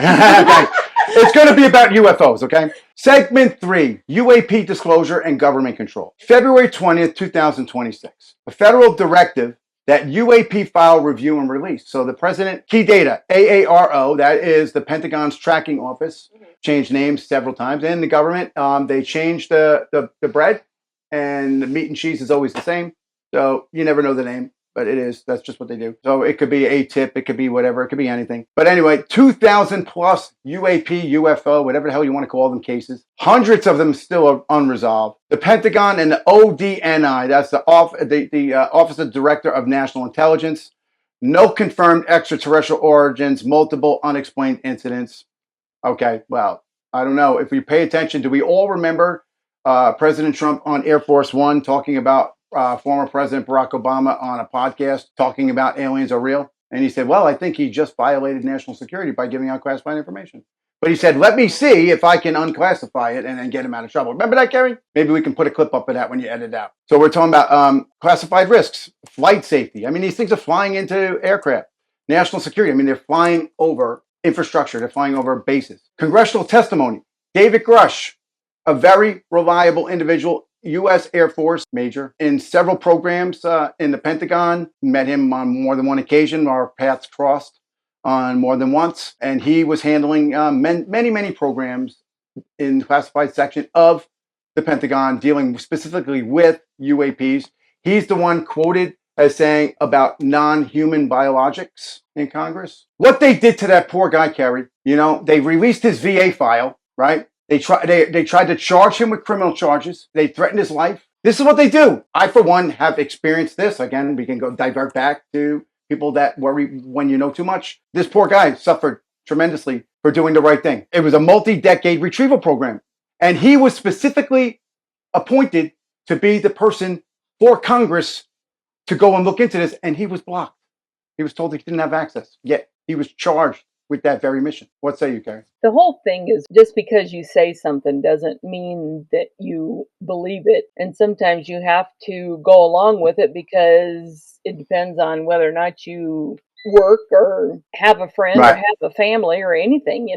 It's going to be about UFOs, okay? Segment 3, UAP Disclosure and Government Control. February 20th, 2026. A federal directive that UAP file review and release. So the president, key data, AARO, that is the Pentagon's tracking office, changed names several times. And the government, they changed the bread, and the meat and cheese is always the same. So you never know the name, but it is. That's just what they do. So it could be a tip, it could be whatever, it could be anything. But anyway, 2,000 plus UAP, UFO, whatever the hell you want to call them, cases. Hundreds of them still are unresolved. The Pentagon and the ODNI, that's the Office of Director of National Intelligence, no confirmed extraterrestrial origins, multiple unexplained incidents. Okay, well, I don't know. If we pay attention, do we all remember President Trump on Air Force One talking about former President Barack Obama on a podcast talking about aliens are real? And he said, well, I think he just violated national security by giving out classified information. But he said, let me see if I can unclassify it and then get him out of trouble. Remember that, Kerry? Maybe we can put a clip up of that when you edit it out. So we're talking about classified risks, flight safety. I mean, these things are flying into aircraft, national security. I mean, they're flying over infrastructure. They're flying over bases. Congressional testimony. David Grush, a very reliable individual, U.S. Air Force major in several programs in the Pentagon. Met him on more than one occasion. Our paths crossed on more than once. And he was handling many programs in the classified section of the Pentagon, dealing specifically with UAPs. He's the one quoted as saying about non-human biologics in Congress. What they did to that poor guy, Kerry, they released his VA file, right? They tried to charge him with criminal charges. They threatened his life. This is what they do. I, for one, have experienced this. Again, we can go divert back to people that worry when you know too much. This poor guy suffered tremendously for doing the right thing. It was a multi-decade retrieval program. And he was specifically appointed to be the person for Congress to go and look into this. And he was blocked. He was told he didn't have access. Yet he was charged with that very mission. What say you, Carrie? The whole thing is just because you say something doesn't mean that you believe it. And sometimes you have to go along with it because it depends on whether or not you work or have a friend or have a family or anything,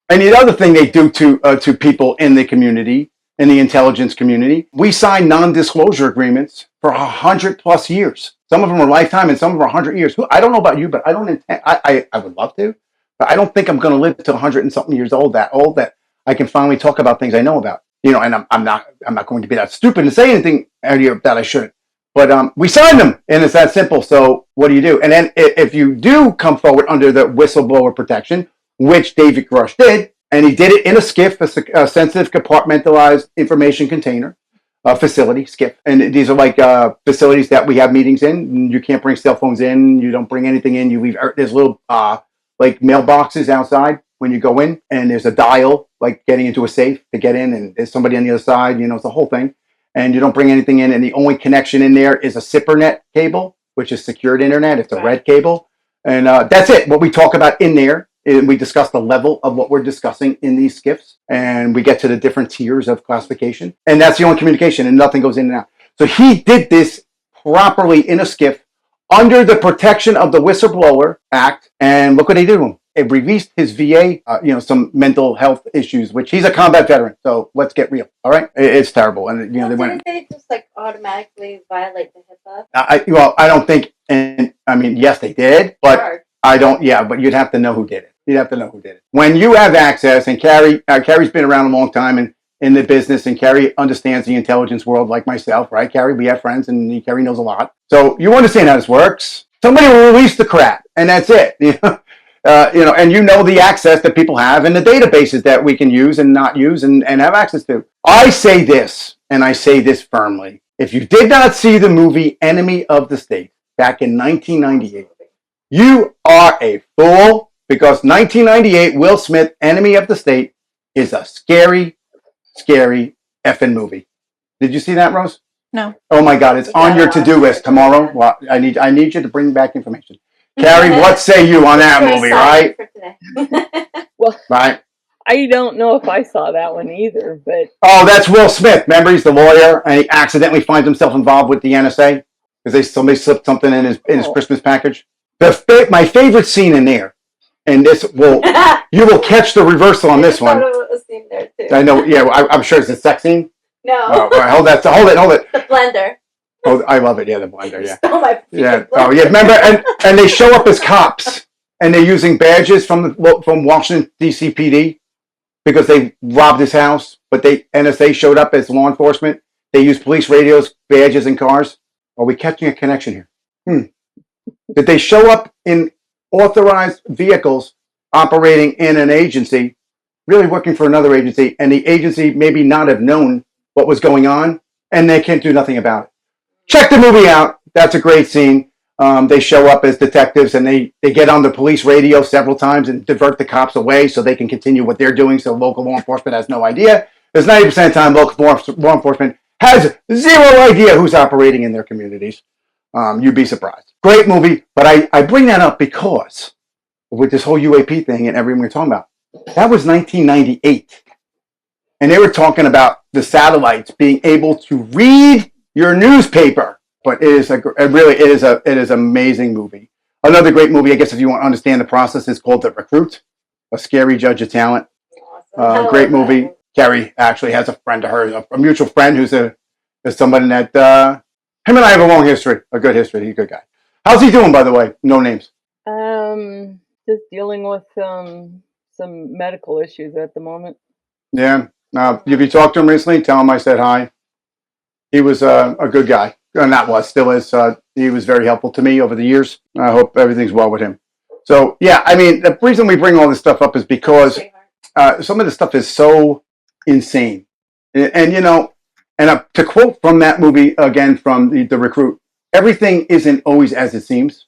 And the other thing they do to people in the community, in the intelligence community, we sign non-disclosure agreements for 100+ years. Some of them are lifetime and some of them are 100 years. I don't know about you, but I don't intend, I would love to. But I don't think I'm going to live to 100 and something years old that I can finally talk about things I know about. And I'm not going to be that stupid and say anything that I shouldn't. But we signed them, and it's that simple. So what do? And then if you do come forward under the whistleblower protection, which David Grush did, and he did it in a SCIF, a sensitive compartmentalized information container facility, SCIF. And these are like facilities that we have meetings in. You can't bring cell phones in. You don't bring anything in. You leave. There's little like mailboxes outside when you go in, and there's a dial, like getting into a safe to get in, and there's somebody on the other side, it's the whole thing. and you don't bring anything in, and the only connection in there is a SIPRnet cable, which is secured internet. It's a red cable. And that's it. What we talk about in there, we discuss the level of what we're discussing in these SCIFs, and we get to the different tiers of classification. And that's the only communication, and nothing goes in and out. So he did this properly in a SCIF under the protection of the Whistleblower Act. And look what they did to him. It released his VA, some mental health issues, which he's a combat veteran. So let's get real. All right. It's terrible. And, they didn't they just like automatically violate the HIPAA? I don't think, and I mean, yes, they did, but I don't, but you'd have to know who did it. You'd have to know who did it. When you have access, and Carrie's been around a long time and in the business, and Carrie understands the intelligence world like myself, right? Carrie, we have friends, and Carrie knows a lot. So you understand how this works. Somebody will release the crap, and that's it. And you know the access that people have and the databases that we can use and not use and have access to. I say this, and I say this firmly. If you did not see the movie Enemy of the State back in 1998, you are a fool, because 1998 Will Smith, Enemy of the State, is a scary, scary effing movie. Did you see that, Rose? No. Oh my God, it's on your to-do list tomorrow. Well, I need you to bring back information. Carrie, what say you on that movie, right? Well, right. I don't know if I saw that one either, but... Oh, that's Will Smith. Remember, he's the lawyer, and he accidentally finds himself involved with the NSA because somebody slipped something in his Christmas package. My favorite scene in there, and you will catch the reversal on this one. A scene there too. I know, I'm sure it's a sex scene. No. Oh, right, hold it. The blender. Oh, I love it. Yeah, the blender. Yeah. Blender. Oh, yeah. Remember, and they show up as cops, and they're using badges from Washington D.C. PD because they robbed his house. But NSA showed up as law enforcement. They used police radios, badges, and cars. Are we catching a connection here? Did they show up in authorized vehicles operating in an agency, really working for another agency, and the agency maybe not have known what was going on, and they can't do nothing about it? Check the movie out. That's a great scene. They show up as detectives, and they get on the police radio several times and divert the cops away so they can continue what they're doing, so local law enforcement has no idea. Because 90% of the time, local law enforcement has zero idea who's operating in their communities. You'd be surprised. Great movie, but I bring that up because with this whole UAP thing and everything we're talking about, that was 1998. And they were talking about the satellites being able to read your newspaper. But it is an amazing movie. Another great movie, I guess, if you want to understand the process, is called The Recruit, a scary judge of talent. Awesome. Great movie. Carrie actually has a friend of hers, a mutual friend who's somebody that him and I have a long history, a good history. He's a good guy. How's he doing, by the way? No names. Just dealing with some medical issues at the moment. Yeah. If you talked to him recently, tell him I said hi. He was a good guy. Still is. He was very helpful to me over the years. I hope everything's well with him. So, yeah, I mean, the reason we bring all this stuff up is because some of this stuff is so insane. And to quote from that movie again, from the Recruit, everything isn't always as it seems.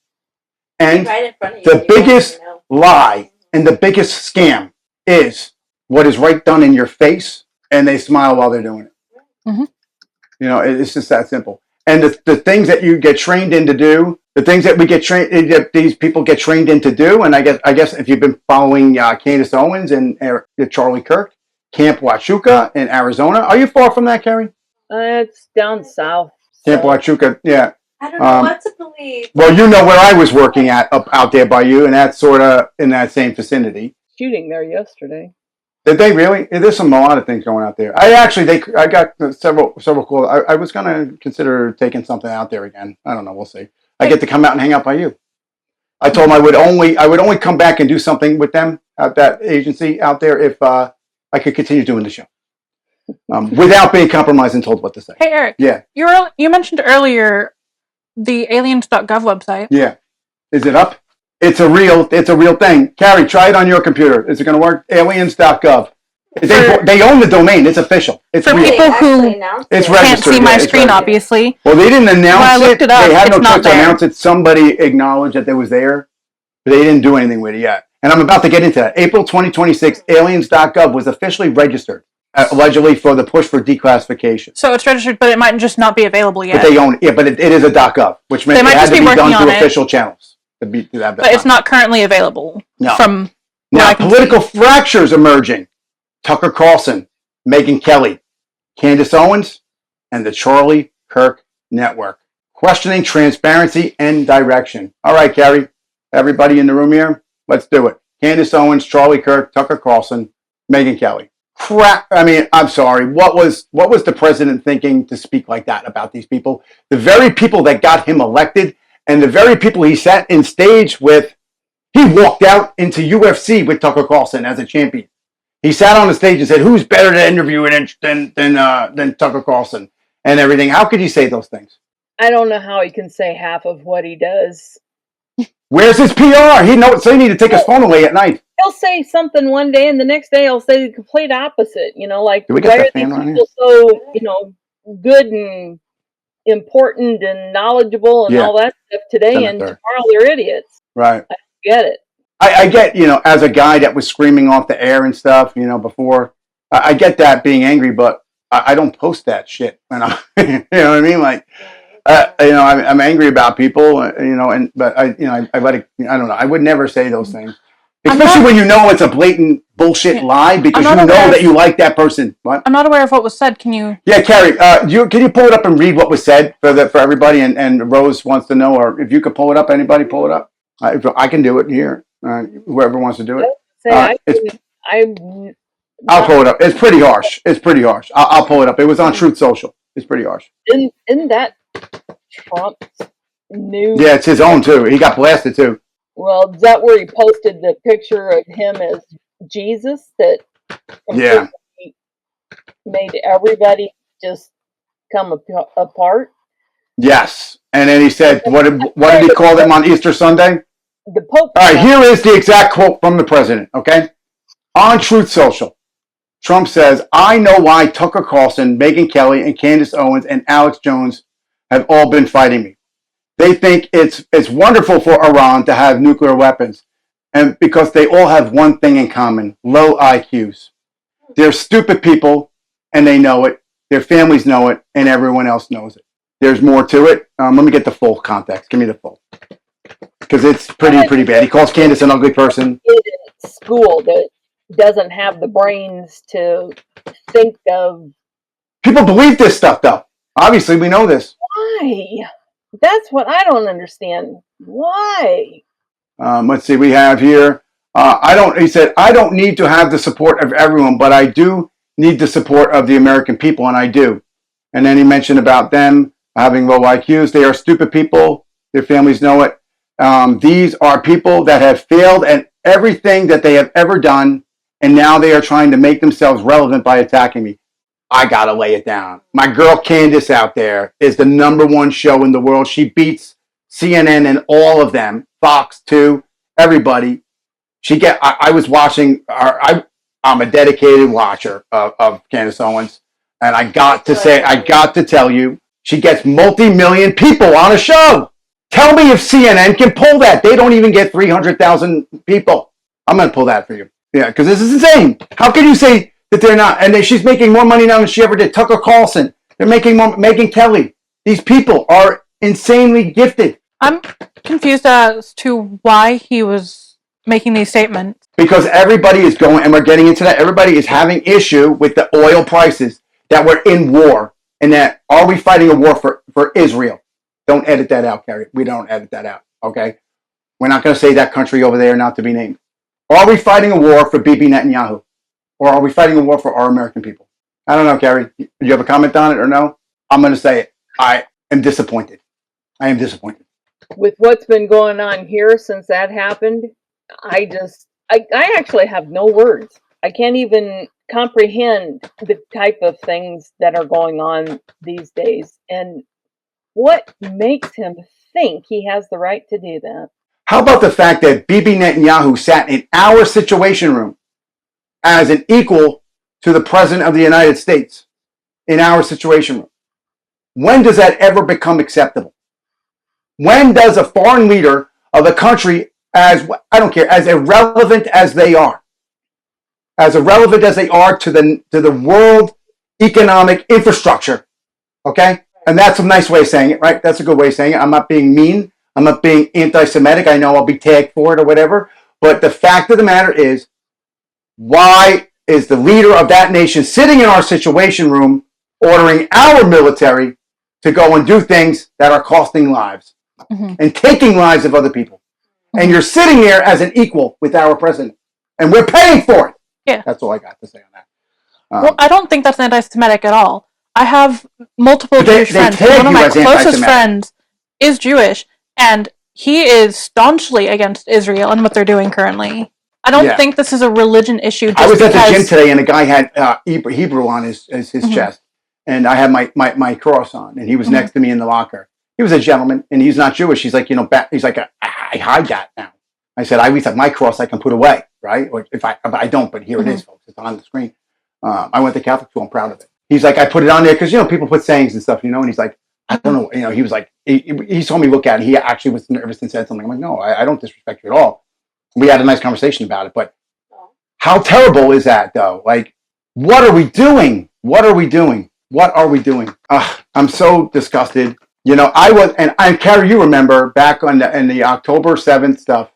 And the biggest lie and the biggest scam is what is right done in your face, and they smile while they're doing it. Mm-hmm. It's just that simple. And the things that you get trained in to do, the things that these people get trained in to do, and I guess if you've been following Candace Owens and Charlie Kirk, Camp Huachuca in Arizona. Are you far from that, Carrie? It's down south. Camp Huachuca, yeah. I don't know what to believe. Well, you know where I was working out there by you, and that's sort of in that same vicinity. Shooting there yesterday. Did they really? There's a lot of things going out there. I got several calls. I was going to consider taking something out there again. I don't know. We'll see. I get to come out and hang out by you. I told them I would only come back and do something with them at that agency out there if I could continue doing the show without being compromised and told what to say. Hey, Eric. Yeah. You mentioned earlier the aliens.gov website. Yeah. Is it up? It's a real thing. Carrie, try it on your computer. Is it going to work? Aliens.gov. They own the domain. It's official. It's for real. People who can't see my screen, obviously. Well, they didn't announce it. They had no choice to announce it. Somebody acknowledged that it was there, but they didn't do anything with it yet. And I'm about to get into that. April 2026, aliens.gov was officially registered. allegedly for the push for declassification. So it's registered, but it might just not be available yet. But they own it. Yeah, but it is a .gov, which means it had to be done through official channels. But it's not currently available. No. From now, political fractures emerging. Tucker Carlson, Megyn Kelly, Candace Owens, and the Charlie Kirk Network. Questioning transparency and direction. All right, Carrie, everybody in the room here, let's do it. Candace Owens, Charlie Kirk, Tucker Carlson, Megyn Kelly. Crap. I mean, I'm sorry. What was the president thinking to speak like that about these people? The very people that got him elected and the very people he sat in stage with, he walked out into UFC with Tucker Carlson as a champion. He sat on the stage and said, who's better to interview than Tucker Carlson and everything? How could you say those things? I don't know how he can say half of what he does. Where's his PR? He knows, so he need to take his phone away at night. He'll say something one day and the next day he'll say the complete opposite. You know, like, why are these people so, you know, good and important and knowledge,able and all that stuff today, and tomorrow they're idiots. Right. I get it. I get, you know, as a guy that was screaming off the air and stuff, you know, before, I get that being angry, but I don't post that shit. You know what I mean? Like, you know, I'm angry about people, you know, but I let it, I don't know. I would never say those things. Especially when you know it's a blatant bullshit lie, because you know that you like that person. What? I'm not aware of what was said. Can you? Yeah, Carrie, can you pull it up and read what was said for everybody? And Rose wants to know, or if you could pull it up, anybody pull it up. I can do it here. Whoever wants to do it. I'll pull it up. It's pretty harsh. It's pretty harsh. I'll pull it up. It was on Truth Social. It's pretty harsh. Isn't that Trump's new? Yeah, it's his own too. He got blasted too. Well, is that where he posted the picture of him as Jesus that made everybody just come apart? Yes. And then he said, what did he call them on Easter Sunday? The Pope. All right, here is the exact quote from the president, okay? On Truth Social, Trump says, I know why Tucker Carlson, Megyn Kelly, and Candace Owens, and Alex Jones have all been fighting me. They think it's wonderful for Iran to have nuclear weapons, and because they all have one thing in common, low IQs. They're stupid people, and they know it. Their families know it, and everyone else knows it. There's more to it. Let me get the full context. Give me the full. Because it's pretty bad. He calls Candace an ugly person. In school that doesn't have the brains to think of. People believe this stuff, though. Obviously, we know this. Why? That's what I don't understand. Why? Let's see. We have here. He said, I don't need to have the support of everyone, but I do need the support of the American people, and I do. And then he mentioned about them having low IQs. They are stupid people. Their families know it. These are people that have failed at everything that they have ever done, and now they are trying to make themselves relevant by attacking me. I gotta lay it down. My girl Candace out there is the #1 show in the world. She beats CNN and all of them, Fox 2, everybody. I was watching. I'm a dedicated watcher of Candace Owens, and I got to tell you, she gets multi-million people on a show. Tell me if CNN can pull that. They don't even get 300,000 people. I'm going to pull that for you. Yeah, because this is insane. How can you say that they're not? And she's making more money now than she ever did. Tucker Carlson. They're making more. Megyn Kelly. These people are insanely gifted. I'm confused as to why he was making these statements. Because everybody is going, and we're getting into that, everybody is having issue with the oil prices, that we're in war, and that are we fighting a war for Israel? Don't edit that out, Carrie. We don't edit that out, okay? We're not going to say that country over there not to be named. Are we fighting a war for Bibi Netanyahu? Or are we fighting a war for our American people? I don't know, Carrie. Do you have a comment on it or no? I'm going to say it. I am disappointed. I am disappointed. With what's been going on here since that happened, I actually have no words. I can't even comprehend the type of things that are going on these days. And what makes him think he has the right to do that? How about the fact that Bibi Netanyahu sat in our Situation Room as an equal to the President of the United States in our Situation Room? When does that ever become acceptable? When does a foreign leader of a country, as I don't care, as irrelevant as they are, as irrelevant as they are to the world economic infrastructure. Okay? And that's a nice way of saying it, right? That's a good way of saying it. I'm not being mean. I'm not being anti-Semitic. I know I'll be tagged for it or whatever. But the fact of the matter is, why is the leader of that nation sitting in our situation room ordering our military to go and do things that are costing lives and taking lives of other people? And you're sitting there as an equal with our president. And we're paying for it. Yeah. That's all I got to say on that. Well, I don't think that's anti-Semitic at all. I have multiple Jewish friends. One of my closest friends is Jewish, and he is staunchly against Israel and what they're doing currently. I don't think this is a religion issue. I was at the gym today, and a guy had Hebrew on his chest, and I had my cross on, and he was next to me in the locker. He was a gentleman, and he's not Jewish. He's like, he's like, I hide that now. I said, I always have my cross I can put away, right? Or but I don't, but here it is, folks. It's on the screen. I went to Catholic school. I'm proud of it. He's like, I put it on there because, people put sayings and stuff, and he's like, I don't know. He was like, he told me look at it. He actually was nervous and said something. I'm like, no, I don't disrespect you at all. We had a nice conversation about it, but how terrible is that, though? Like, what are we doing? What are we doing? What are we doing? I'm so disgusted. Carrie, you remember back on in the October 7th stuff,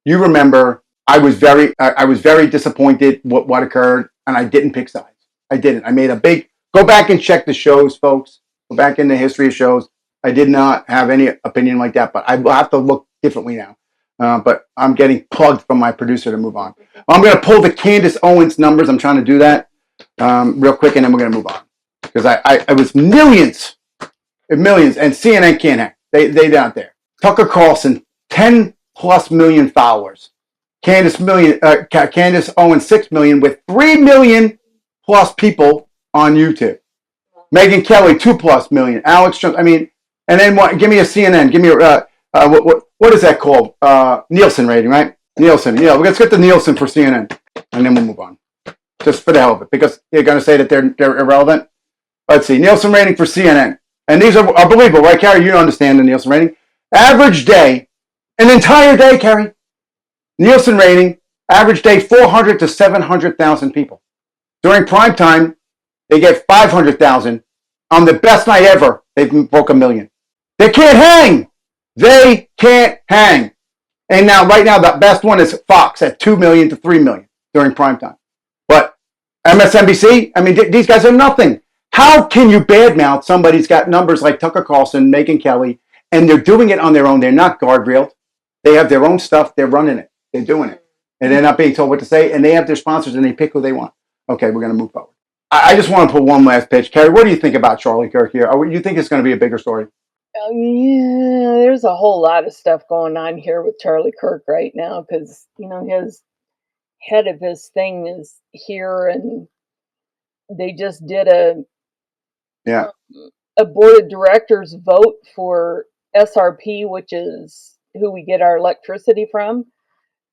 you remember I was very disappointed what occurred, and I didn't pick sides. I didn't. I made a big, go back and check the shows, folks. Go back in the history of shows. I did not have any opinion like that, but I will have to look differently now. But I'm getting plugged from my producer to move on. I'm going to pull the Candace Owens numbers. I'm trying to do that real quick, and then we're going to move on. Because I was millions, and CNN can't hang. They out there. Tucker Carlson, 10 plus million followers. Candace Owens, 6 million, with 3 million plus people on YouTube. Megyn Kelly, 2+ million. Alex Jones, and then what? Give me a CNN. Give me what is that called? Nielsen rating, right? Nielsen. Yeah, let's get the Nielsen for CNN, and then we'll move on. Just for the hell of it, because you're going to say that they're irrelevant. Let's see, Nielsen rating for CNN, and these are believable, right, Carrie? You understand the Nielsen rating. Average day, an entire day, Carrie. Nielsen rating, average day, 400 to 700,000 people. During prime time, they get 500,000. On the best night ever, they broke 1 million. They can't hang. They can't hang. And now, right now, the best one is Fox at 2 million to 3 million during prime time. But MSNBC, these guys are nothing. How can you badmouth somebody's got numbers like Tucker Carlson, Megyn Kelly, and they're doing it on their own? They're not guardrailed. They have their own stuff. They're running it. They're doing it. And they're not being told what to say. And they have their sponsors, and they pick who they want. Okay, we're going to move forward. I just want to put one last pitch. Carrie, what do you think about Charlie Kirk here? You think it's going to be a bigger story? Yeah, there's a whole lot of stuff going on here with Charlie Kirk right now because, his head of his thing is here, and they just did a board of directors vote for SRP, which is who we get our electricity from.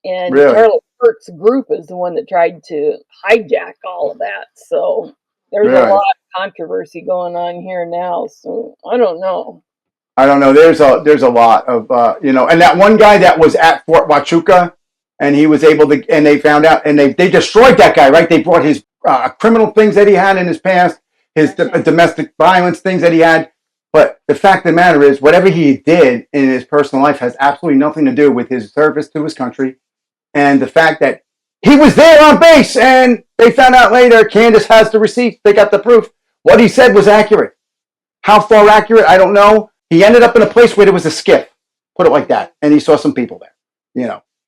And really? Charlie Kirk's group is the one that tried to hijack all of that. So there's a lot of controversy going on here now. So I don't know. There's a lot of and that one guy that was at Fort Huachuca, and he was able to, and they found out, and they destroyed that guy, right? They brought his criminal things that he had in his past, his domestic violence things that he had. But the fact of the matter is, whatever he did in his personal life has absolutely nothing to do with his service to his country. And the fact that he was there on base, and they found out later, Candace has the receipts, they got the proof. What he said was accurate. How far accurate, I don't know. He ended up in a place where there was a skiff, put it like that, and he saw some people there.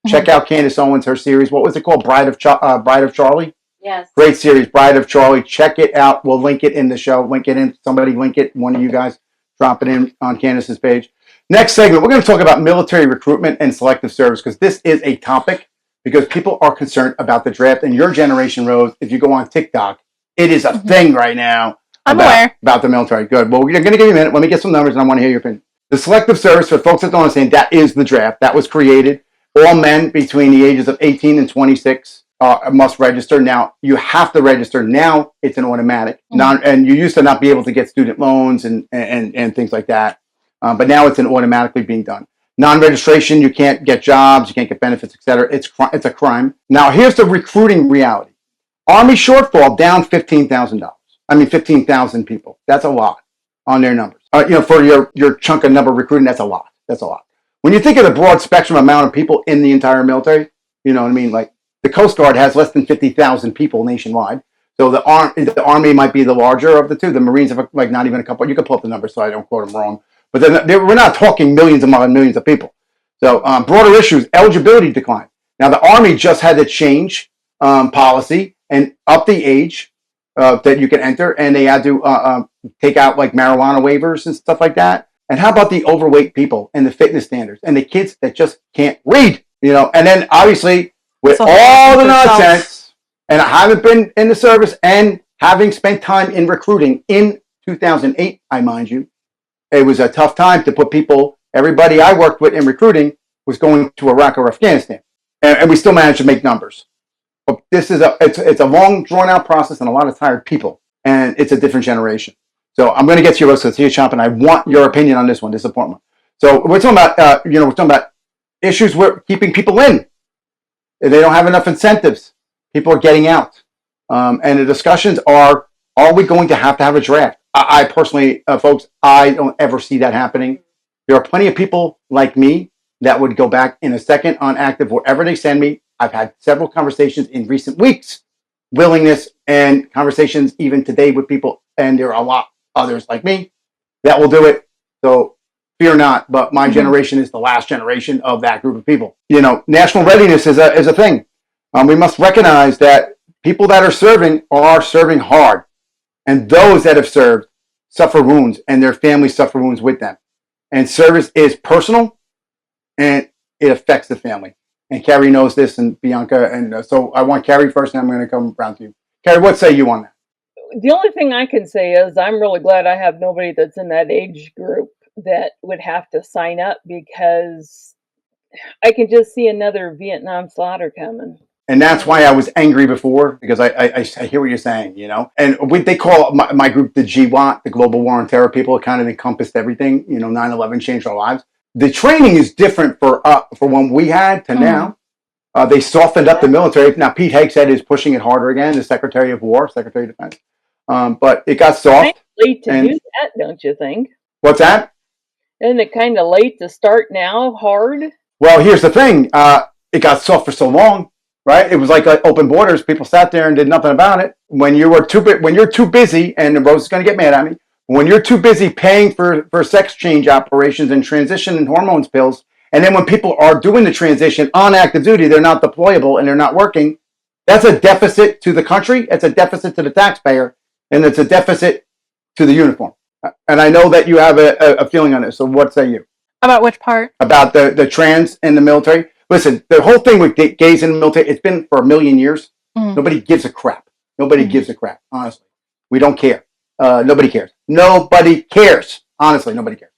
Check out Candace Owens, her series. What was it called? Bride of Charlie? Yes. Great series, Bride of Charlie. Check it out. We'll link it in the show. Link it in. Somebody link it. One of you guys drop it in on Candace's page. Next segment, we're going to talk about military recruitment and selective service, because this is a topic, because people are concerned about the draft. And your generation, Rose, if you go on TikTok, it is a thing right now. I'm aware. About the military. Good. Well, we're going to give you a minute. Let me get some numbers, and I want to hear your opinion. The selective service, for folks that don't understand, that is the draft. That was created. All men between the ages of 18 and 26 must register. Now, you have to register. Now, it's an automatic. And you used to not be able to get student loans and things like that. But now it's automatically being done. Non-registration, you can't get jobs, you can't get benefits, etc. It's a crime. Now, here's the recruiting reality. Army shortfall down $15,000. I mean, 15,000 people. That's a lot on their numbers. For your chunk of number recruiting, that's a lot. That's a lot. When you think of the broad spectrum amount of people in the entire military, you know what I mean? Like the Coast Guard has less than 50,000 people nationwide. So the Army might be the larger of the two. The Marines have like not even a couple. You can pull up the numbers so I don't quote them wrong. But we're not talking millions of people. So broader issues, eligibility decline. Now the Army just had to change policy and up the age that you can enter, and they had to take out like marijuana waivers and stuff like that. And how about the overweight people and the fitness standards and the kids that just can't read? And then obviously with all the nonsense, and I haven't been in the service and having spent time in recruiting in 2008, I mind you, it was a tough time to put people. Everybody I worked with in recruiting was going to Iraq or Afghanistan, and we still managed to make numbers. But this is it's a long, drawn-out process and a lot of tired people, and it's a different generation. So I'm going to get to your Sophia Chomp, and I want your opinion on this one. This is important one. So we're talking about we're talking about issues with keeping people in. They don't have enough incentives. People are getting out, and the discussions are we going to have a draft? I personally, folks, I don't ever see that happening. There are plenty of people like me that would go back in a second on active wherever they send me. I've had several conversations in recent weeks, willingness and conversations even today with people, and there are a lot others like me that will do it. So fear not, but my generation is the last generation of that group of people. National readiness is a thing. We must recognize that people that are serving hard, and those that have served suffer wounds, and their families suffer wounds with them. And service is personal, and it affects the family. And Carrie knows this, and Bianca, and so I want Carrie first, and I'm going to come around to you. Carrie, what say you on that? The only thing I can say is I'm really glad I have nobody that's in that age group that would have to sign up, because I can just see another Vietnam slaughter coming. And that's why I was angry before, because I hear what you're saying, And they call my group the GWAT, the Global War on Terror people. It kind of encompassed everything. 9/11 changed our lives. The training is different for when we had to now. They softened up the military. Now, Pete Hegseth is pushing it harder again, the Secretary of Defense. But it got soft. Kind of late to do that, don't you think? What's that? Isn't it kind of late to start now, hard? Well, here's the thing. It got soft for so long, right? It was like open borders. People sat there and did nothing about it. When you're too busy, and Rose is going to get mad at me, when you're too busy paying for sex change operations and transition and hormones pills, and then when people are doing the transition on active duty, they're not deployable and they're not working, that's a deficit to the country, it's a deficit to the taxpayer, and it's a deficit to the uniform. And I know that you have a feeling on this, so what say you? About which part? About the trans in the military. Listen, the whole thing with gays in the military, it's been for a million years. Nobody gives a crap. Nobody gives a crap, honestly. We don't care. Nobody cares. Nobody cares. Honestly, nobody cares.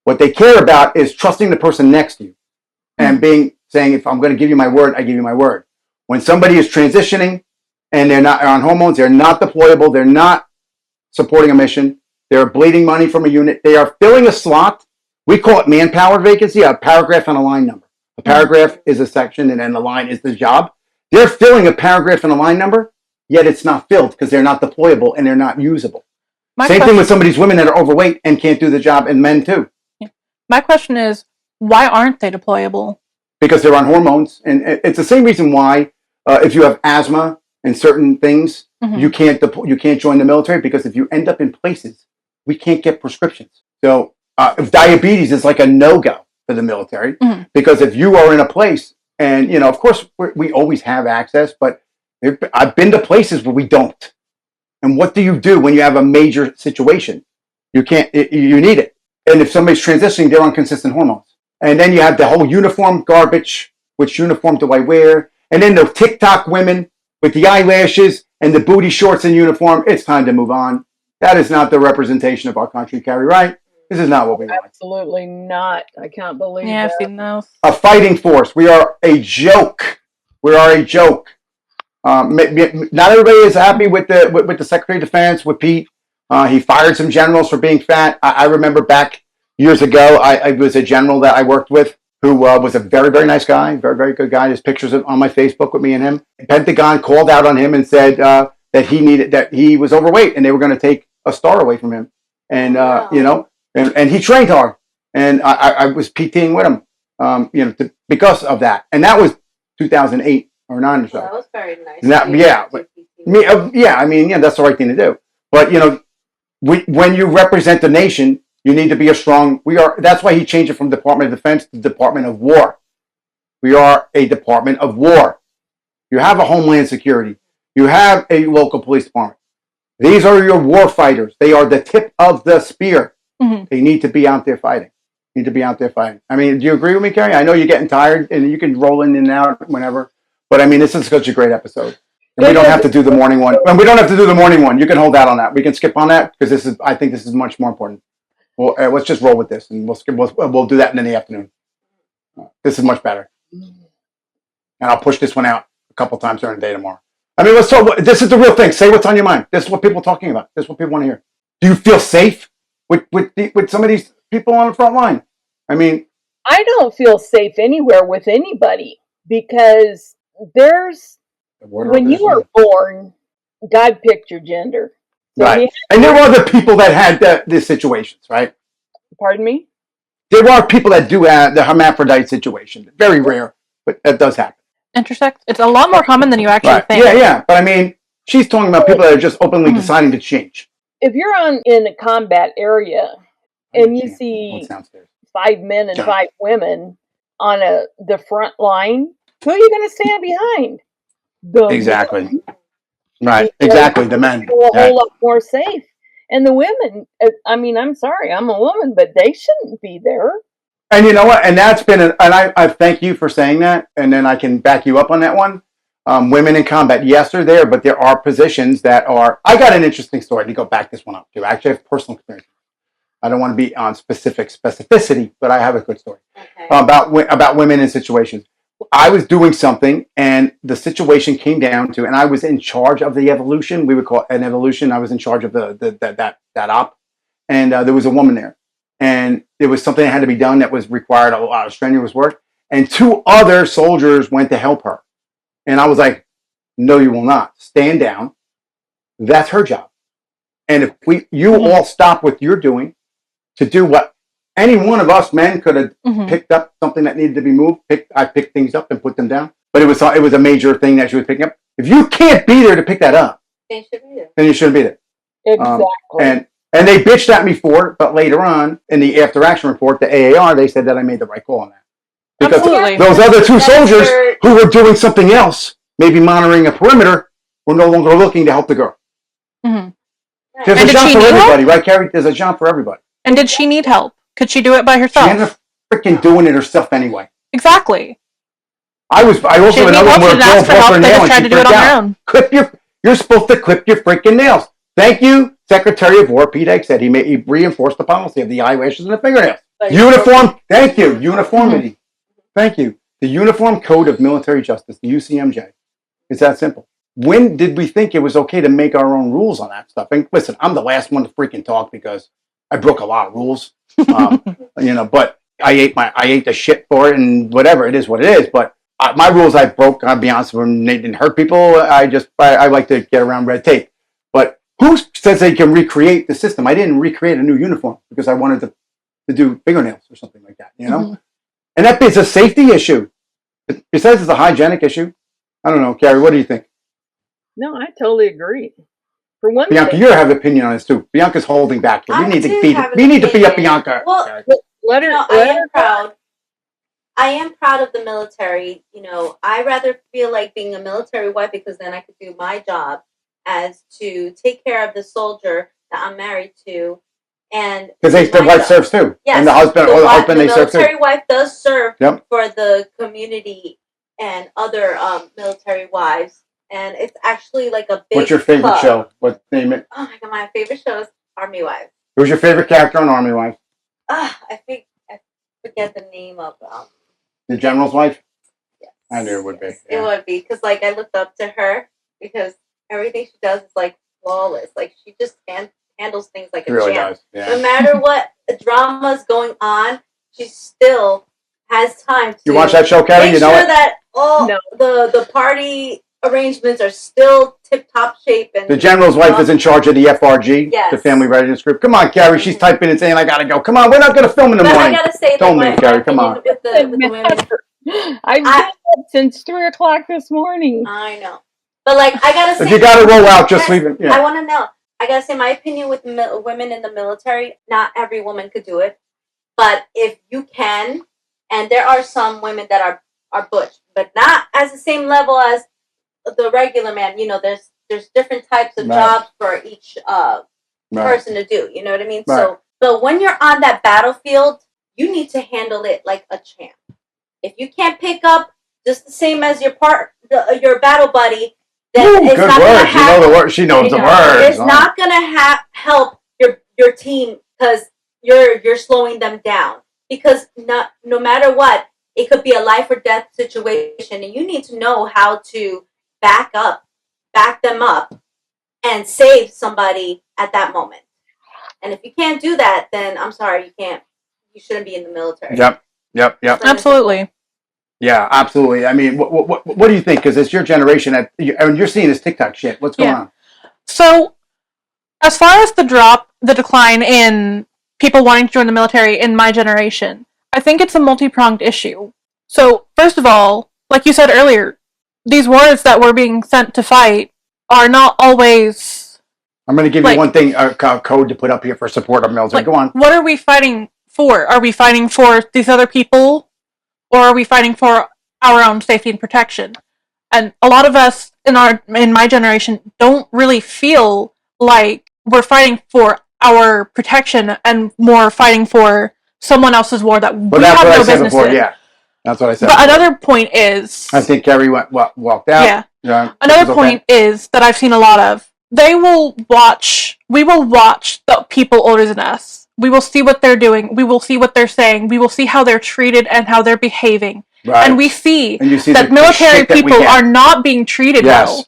What they care about is trusting the person next to you and saying, if I'm going to give you my word, I give you my word. When somebody is transitioning and they're not on hormones, they're not deployable, they're not supporting a mission, they're bleeding money from a unit, they are filling a slot. We call it manpower vacancy, a paragraph and a line number. A paragraph is a section, and then the line is the job. They're filling a paragraph and a line number, yet it's not filled because they're not deployable and they're not usable. Same thing with some of these women that are overweight and can't do the job, and men too. Yeah. My question is, why aren't they deployable? Because they're on hormones, and it's the same reason why if you have asthma and certain things, you can't join the military, because if you end up in places, we can't get prescriptions. So if diabetes is like a no-go for the military, because if you are in a place, and of course we always have access, but I've been to places where we don't. And what do you do when you have a major situation? You can't. You need it. And if somebody's transitioning, they're on consistent hormones. And then you have the whole uniform garbage. Which uniform do I wear? And then the TikTok women with the eyelashes and the booty shorts in uniform. It's time to move on. That is not the representation of our country, Carrie, right? This is not what we want. Absolutely not. I can't believe that. Yeah, I've seen those. A fighting force. We are a joke. We are a joke. Not everybody is happy with the Secretary of Defense, with Pete. He fired some generals for being fat. I remember back years ago, I was a general that I worked with who was a very, very nice guy, very, very good guy. There's pictures on my Facebook with me and him. Pentagon called out on him and said that he was overweight and they were going to take a star away from him. And and he trained hard, and I was PTing with him, because of that. And that was 2008 or 9 or so. That was very nice. That's the right thing to do. But when you represent the nation, you need to be a strong. That's why he changed it from Department of Defense to Department of War. We are a Department of War. You have a Homeland Security. You have a local police department. These are your war fighters. They are the tip of the spear. Mm-hmm. They need to be out there fighting. I mean, do you agree with me, Carrie? I know you're getting tired, and you can roll in and out whenever. But I mean, this is such a great episode. And we don't have to do the morning one. And we don't have to do the morning one. You can hold out on that. We can skip on that because I think this is much more important. Well, let's just roll with this, and we'll do that in the afternoon. This is much better. And I'll push this one out a couple times during the day tomorrow. I mean, let's talk. This is the real thing. Say what's on your mind. This is what people are talking about. This is what people want to hear. Do you feel safe with some of these people on the front line? I mean, I don't feel safe anywhere with anybody because when you were born, God picked your gender. So right. And there are other people that had these situations, right? Pardon me? There are people that do have the hermaphrodite situation. Very rare, but that does happen. Intersex? It's a lot more common than you actually think. Yeah. But I mean, she's talking about people that are just openly deciding to change. If you're in a combat area and you see 5 men and 5 women on the front line, who are you going to stand behind? Exactly. Men. Right. Exactly. The men. A whole lot more safe. And the women, I mean, I'm sorry, I'm a woman, but they shouldn't be there. And you know what? And that's been, and I thank you for saying that. And then I can back you up on that one. Women in combat, yes, they're there, but there are positions that are. I got an interesting story to go back this one up too. I actually have personal experience. I don't want to be on specificity, but I have a good story about women in situations. I was doing something, and the situation came down to, and I was in charge of the evolution. We would call it an evolution. I was in charge of that op, and there was a woman there. And there was something that had to be done that was required a lot of strenuous work. And 2 other soldiers went to help her. And I was like, no, you will not. Stand down. That's her job. And if you all stop what you're doing to do what any one of us men could have picked up something that needed to be moved. I picked things up and put them down. But it was a major thing that she was picking up. If you can't be there to pick that up, then you shouldn't be there. Exactly. And they bitched at me for it, but later on, in the after-action report, the AAR, they said that I made the right call on that. Because those other 2 soldiers who were doing something else, maybe monitoring a perimeter, were no longer looking to help the girl. Mm-hmm. There's a job for everybody, right, Carrie? There's a job for everybody. And did she need help? Could she do it by herself? She ended up freaking doing it herself anyway. Exactly. I also had another one where a girl broke her nail and she freaked out. You're supposed to clip your freaking nails. Thank you, Secretary of War Pete Egg said he reinforced the policy of the eyelashes and the fingernails. Uniform. Thank you. Uniformity. Thank you. The Uniform Code of Military Justice, the UCMJ. It's that simple. When did we think it was okay to make our own rules on that stuff? And listen, I'm the last one to freaking talk because I broke a lot of rules. But I ate the shit for it, and whatever it is, what it is. But my rules I broke. I'll be honest, when they didn't hurt people, I like to get around red tape. But who says they can recreate the system? I didn't recreate a new uniform because I wanted to do fingernails or something like that, And that is a safety issue. Besides, it's a hygienic issue. I don't know, Carrie, what do you think? No, I totally agree. For one Bianca, thing, you have an opinion on this too. Bianca's holding back here. We need to beat up Bianca. Well, let her. I am proud. I am proud of the military. I rather feel like being a military wife because then I could do my job as to take care of the soldier that I'm married to, and because their wife serves too. Yes, and the husband they serve too. The military wife does serve for the community and other military wives, and it's actually like a big. What's your favorite club. show? What name it? Oh my god, my favorite show is Army Wives. Who's your favorite character on Army Wives? I forget the name of the general's wife. Yes. I knew it would be. It would be because I looked up to her because everything she does is flawless. She just handles things like a really champ. does. Yeah. No matter what drama's going on, she still has time to You watch that show, Carrie? make You know sure it? that all No. the party arrangements are still tip top shape and The general's wife is in charge of the FRG, Yes. the Family Readiness Group. Come on, Carrie. She's typing and saying, I got to go. Come on, we're not going to film in the But morning. I gotta say that Don't my, leave, Carrie, my come opinion on. with the women. I've been up since 3 o'clock this morning. I know, but like I gotta say, If you got to roll out, just leave it. I Yeah. want to know. I gotta say my opinion with women in the military. Not every woman could do it, but if you can, and there are some women that are butch, but not as the same level as the regular man. You know, there's different types of Right. jobs for each Right. person to do. You know what I mean? Right. So, but when you're on that battlefield, you need to handle it like a champ. If you can't pick up just the same as your your battle buddy, then Ooh, it's good not gonna words. You know the word. She knows the words. It's not gonna help your team because you're slowing them down. Because no matter what, it could be a life or death situation, and you need to know how to back them up, and save somebody at that moment. And if you can't do that, then I'm sorry, you shouldn't be in the military. Yep. Absolutely. Yeah, absolutely. I mean, what do you think? Because it's your generation. I mean, you're seeing this TikTok shit. What's going on? So, as far as the decline in people wanting to join the military in my generation, I think it's a multi-pronged issue. So, first of all, like you said earlier, these wars that we're being sent to fight are not always... I'm going to give you one thing, code to put up here for support of military. Go on. What are we fighting for? Are we fighting for these other people? Or are we fighting for our own safety and protection? And a lot of us in my generation don't really feel like we're fighting for our protection and more fighting for someone else's war that we have no business in. Yeah, that's what I said. But another point is, I think Carrie walked out. Yeah. Another point is that I've seen a lot of. We will watch the people older than us. We will see what they're doing. We will see what they're saying. We will see how they're treated and how they're behaving. Right. And we see that military people are not being treated well,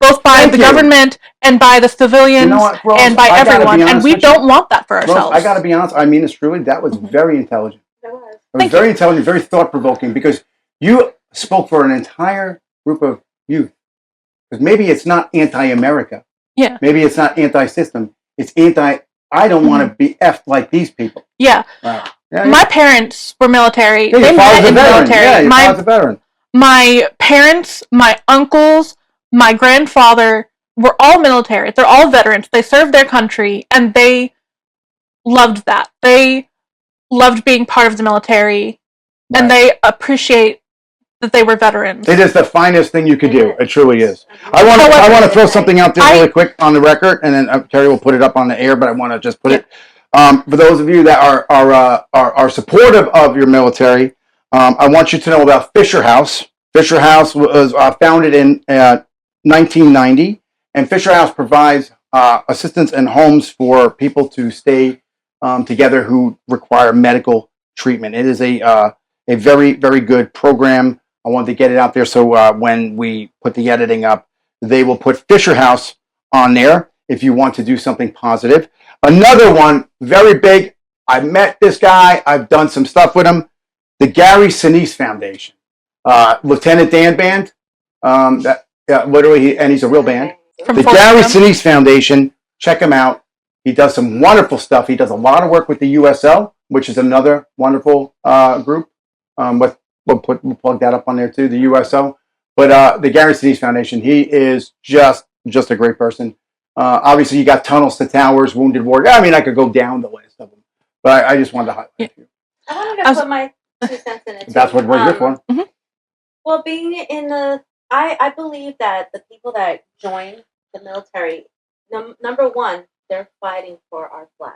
both by the government and by the civilians and by everyone. And we don't want that for ourselves. I got to be honest. I mean this truly. That was very intelligent. It was very intelligent, very thought-provoking, because you spoke for an entire group of youth. Because maybe it's not anti-America. Yeah. Maybe it's not anti-system. It's I don't want to be effed like these people. Yeah. Wow. My parents were military. Yeah, they met in the military. Yeah, your father's a veteran. My parents, my uncles, my grandfather were all military. They're all veterans. They served their country, and they loved that. They loved being part of the military, and they appreciate that they were veterans. It is the finest thing you could do. It truly is. I want to throw something out there really quick on the record, and then Carrie will put it up on the air, but I want to just put it. For those of you that are supportive of your military, I want you to know about Fisher House. Fisher House was founded in 1990, and Fisher House provides assistance and homes for people to stay together who require medical treatment. It is a very, very good program. I wanted to get it out there so when we put the editing up, they will put Fisher House on there if you want to do something positive. Another one, very big. I met this guy. I've done some stuff with him. The Gary Sinise Foundation. Lieutenant Dan Band. Literally, and he's a real band. The Gary Sinise Foundation. Check him out. He does some wonderful stuff. He does a lot of work with the USL, which is another wonderful group. We'll plug that up on there too, the USO. But the Gary Sinise Foundation, he is just a great person. Obviously, you got Tunnels to Towers, Wounded Warrior. I mean, I could go down the list of them, but I just wanted to highlight a few. I wanted to put my 2 cents in it too. That's what we're here for. Mm-hmm. Well, being in I believe that the people that join the military, number one, they're fighting for our flag.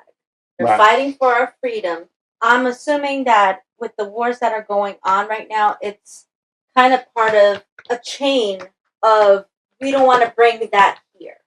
They're fighting for our freedom. I'm assuming that with the wars that are going on right now, it's kind of part of a chain of we don't want to bring that here.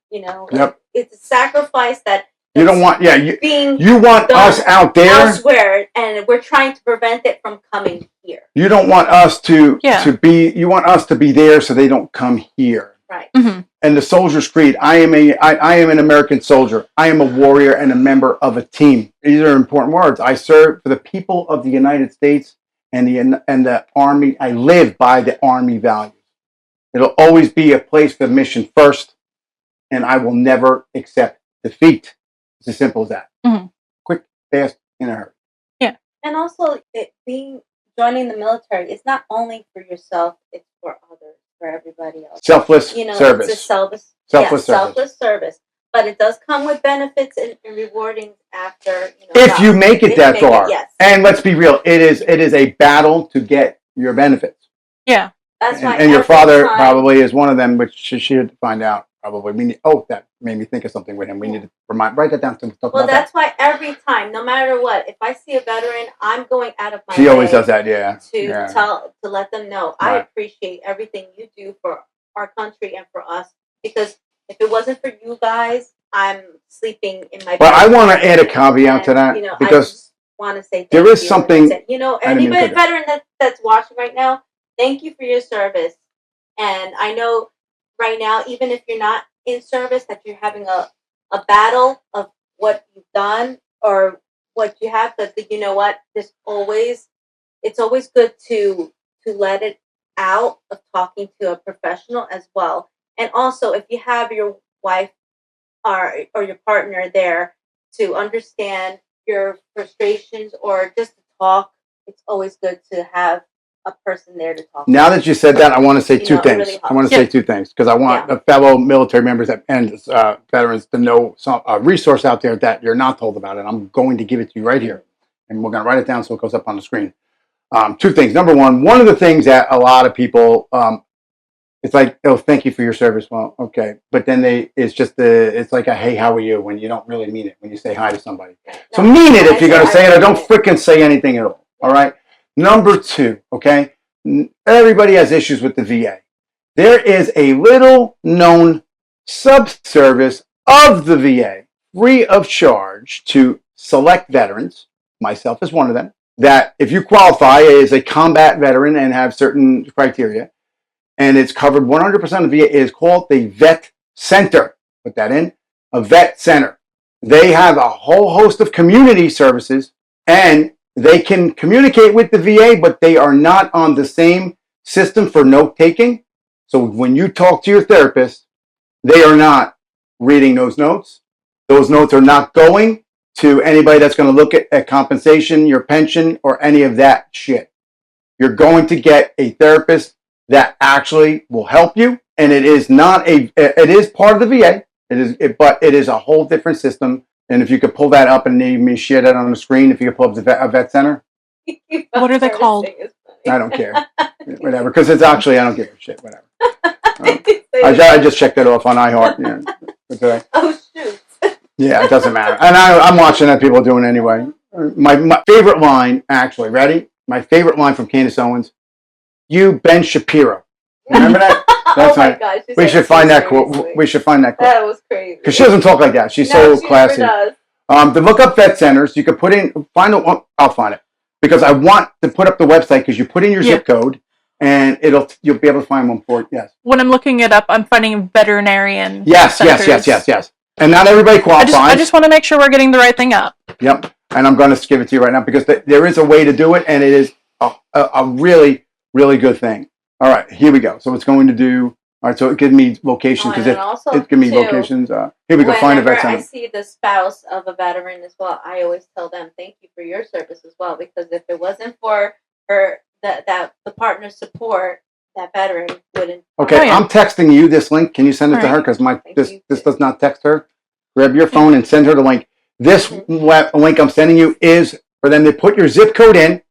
You know, it's a sacrifice that you don't want. Yeah, you want us out there elsewhere, and we're trying to prevent it from coming here. You don't want us to be. You want us to be there so they don't come here. Right. Mm-hmm. And the soldier's creed. I am an American soldier. I am a warrior and a member of a team. These are important words. I serve for the people of the United States and the Army. I live by the Army values. It'll always be a place for mission first, and I will never accept defeat. It's as simple as that. Mm-hmm. Quick, fast, in a hurry. Yeah. And also, joining the military, it's not only for yourself, it's for others, for everybody else. Selfless service. It's a selfless service. But it does come with benefits and rewarding after. If you make it that far. Yes. And let's be real, it is a battle to get your benefits. Yeah. That's why. And your father probably is one of them, which she had to find out. Probably. That made me think of something with him. We need to write that down. That's why every time, no matter what, if I see a veteran, I'm going out of my way. She always does that, yeah. To let them know, right. I appreciate everything you do for our country and for us. Because if it wasn't for you guys, I'm sleeping in my bed. But I want to add a caveat to that, because I just want to say there is something. Any veteran that's watching right now, thank you for your service. And I know right now, even if you're not in service, that you're having a battle of what you've done or what you have. But you know what? It's always good to let it out of talking to a professional as well. And also, if you have your wife or your partner there to understand your frustrations or just to talk, it's always good to have a person there to talk. Now that you said that, I want to say two things. Really I want to say two things because I want the fellow military members and veterans to know a resource out there that you're not told about, and I'm going to give it to you right here, and we're going to write it down so it goes up on the screen. Two things. Number one of the things that a lot of people, it's like, oh, thank you for your service. Well, okay, but then it's like a hey, how are you? When you don't really mean it when you say hi to somebody. So mean it if you're going to say it, or don't freaking say anything at all. All right. Number two, okay, everybody has issues with the VA. There is a little known sub-service of the VA, free of charge to select veterans, myself is one of them, that if you qualify as a combat veteran and have certain criteria, and it's covered 100% of the VA, it is called the Vet Center. Put that in, a Vet Center. They have a whole host of community services, and they can communicate with the VA, but they are not on the same system for note-taking. So when you talk to your therapist, they are not reading those notes. Those notes are not going to anybody that's going to look at compensation, your pension, or any of that shit. You're going to get a therapist that actually will help you, and it is part of the VA. But it is a whole different system. And if you could pull that up and maybe share that on the screen, if you could pull up a vet center. What are they called? I don't care. Whatever. Because it's actually, I don't give a shit. Whatever. I just checked it off on iHeart. Yeah. Okay. Oh, shoot. Yeah, it doesn't matter. And I'm watching that people are doing anyway. My favorite line, actually, ready? My favorite line from Candace Owens, you, Ben Shapiro. Remember that? That's my gosh. We should find that quote. We should find that quote. That was crazy. Because she doesn't talk like that. She's so classy. Never does. To look up vet centers, you could put in, I'll find it. Because I want to put up the website because you put in your zip code and you'll be able to find one for it. Yes. When I'm looking it up, I'm finding veterinarian. Yes. And not everybody qualifies. I just want to make sure we're getting the right thing up. Yep. And I'm going to give it to you right now because there is a way to do it, and it is a really, really good thing. All right, here we go. So it's going to do. All right, so it gives me locations because it gives me locations. Here we go. Find a vet center. I see the spouse of a veteran as well, I always tell them thank you for your service as well, because if it wasn't for her, the partner's support, that veteran wouldn't. Okay, I'm texting you this link. Can you send it to her? Because this does not text her. Grab your phone and send her the link. This link I'm sending you is for them to put your zip code in,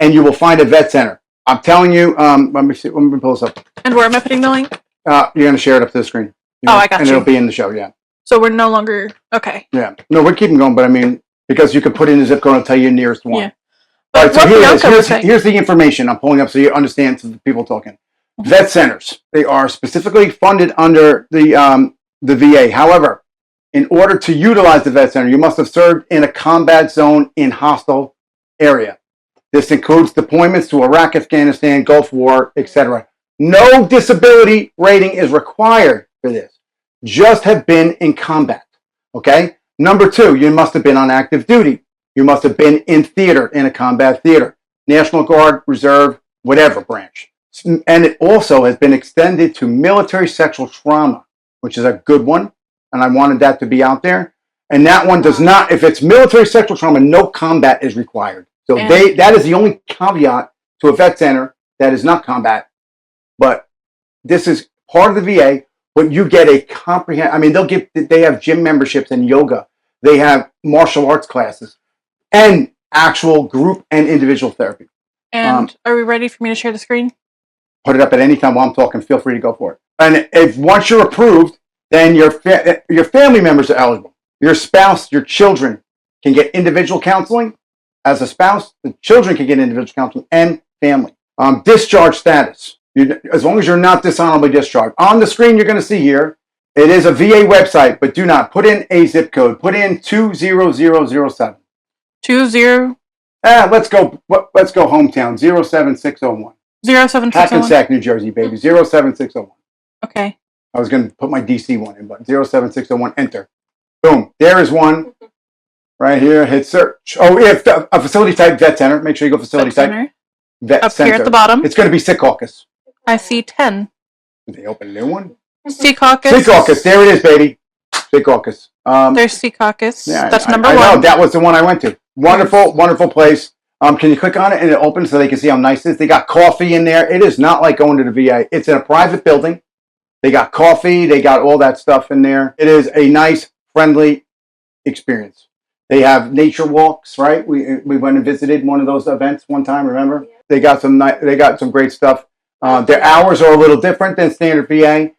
and you will find a vet center. I'm telling you. Let me see. Let me pull this up. And where am I putting the link? You're going to share it up to the screen. I got you. And it'll be in the show, yeah. So we're no longer, okay. Yeah. No, we're keeping going, but I mean, because you could put in the zip code and it'll tell you the nearest one. Yeah. All right, so here's the information I'm pulling up so you understand to the people talking. Mm-hmm. Vet centers, they are specifically funded under the VA. However, in order to utilize the vet center, you must have served in a combat zone in hostile area. This includes deployments to Iraq, Afghanistan, Gulf War, etc. No disability rating is required for this. Just have been in combat. Okay? Number two, you must have been on active duty. You must have been in theater, in a combat theater. National Guard, Reserve, whatever branch. And it also has been extended to military sexual trauma, which is a good one. And I wanted that to be out there. And that one does not, if it's military sexual trauma, no combat is required. So that is the only caveat to a vet center that is not combat. But this is part of the VA, but you get a comprehensive, I mean, they have gym memberships and yoga. They have martial arts classes and actual group and individual therapy. And are we ready for me to share the screen? Put it up at any time while I'm talking. Feel free to go for it. And if once you're approved, then your family members are eligible. Your spouse, your children can get individual counseling. As a spouse, the children can get individual counseling and family. Discharge status. As long as you're not dishonorably discharged. On the screen you're going to see here, it is a VA website, but do not put in a zip code. Put in 20007. 20. Let's go hometown, 07601. 07601. Hackensack, New Jersey, baby, 07601. Okay. I was going to put my DC one in, but 07601, enter. Boom. There is one right here. Hit search. Oh, if a facility type, vet center. Make sure you go facility type. Center. Vet Up center. here at the bottom. It's going to be Sea Caucus. I see 10. Did they open a new one? Sea Caucus. Sea Caucus. There it is, baby. Sea Caucus. There's Sea Caucus. Yeah, That's number I 1. know. That was the one I went to. Wonderful, wonderful place. Can you click on it and it opens so they can see how nice it is? They got coffee in there. It is not like going to the VA. It's in a private building. They got coffee. They got all that stuff in there. It is a nice, friendly experience. They have nature walks, right? We went and visited one of those events one time. Remember? Yeah. They got some great stuff. Their hours are a little different than standard VA.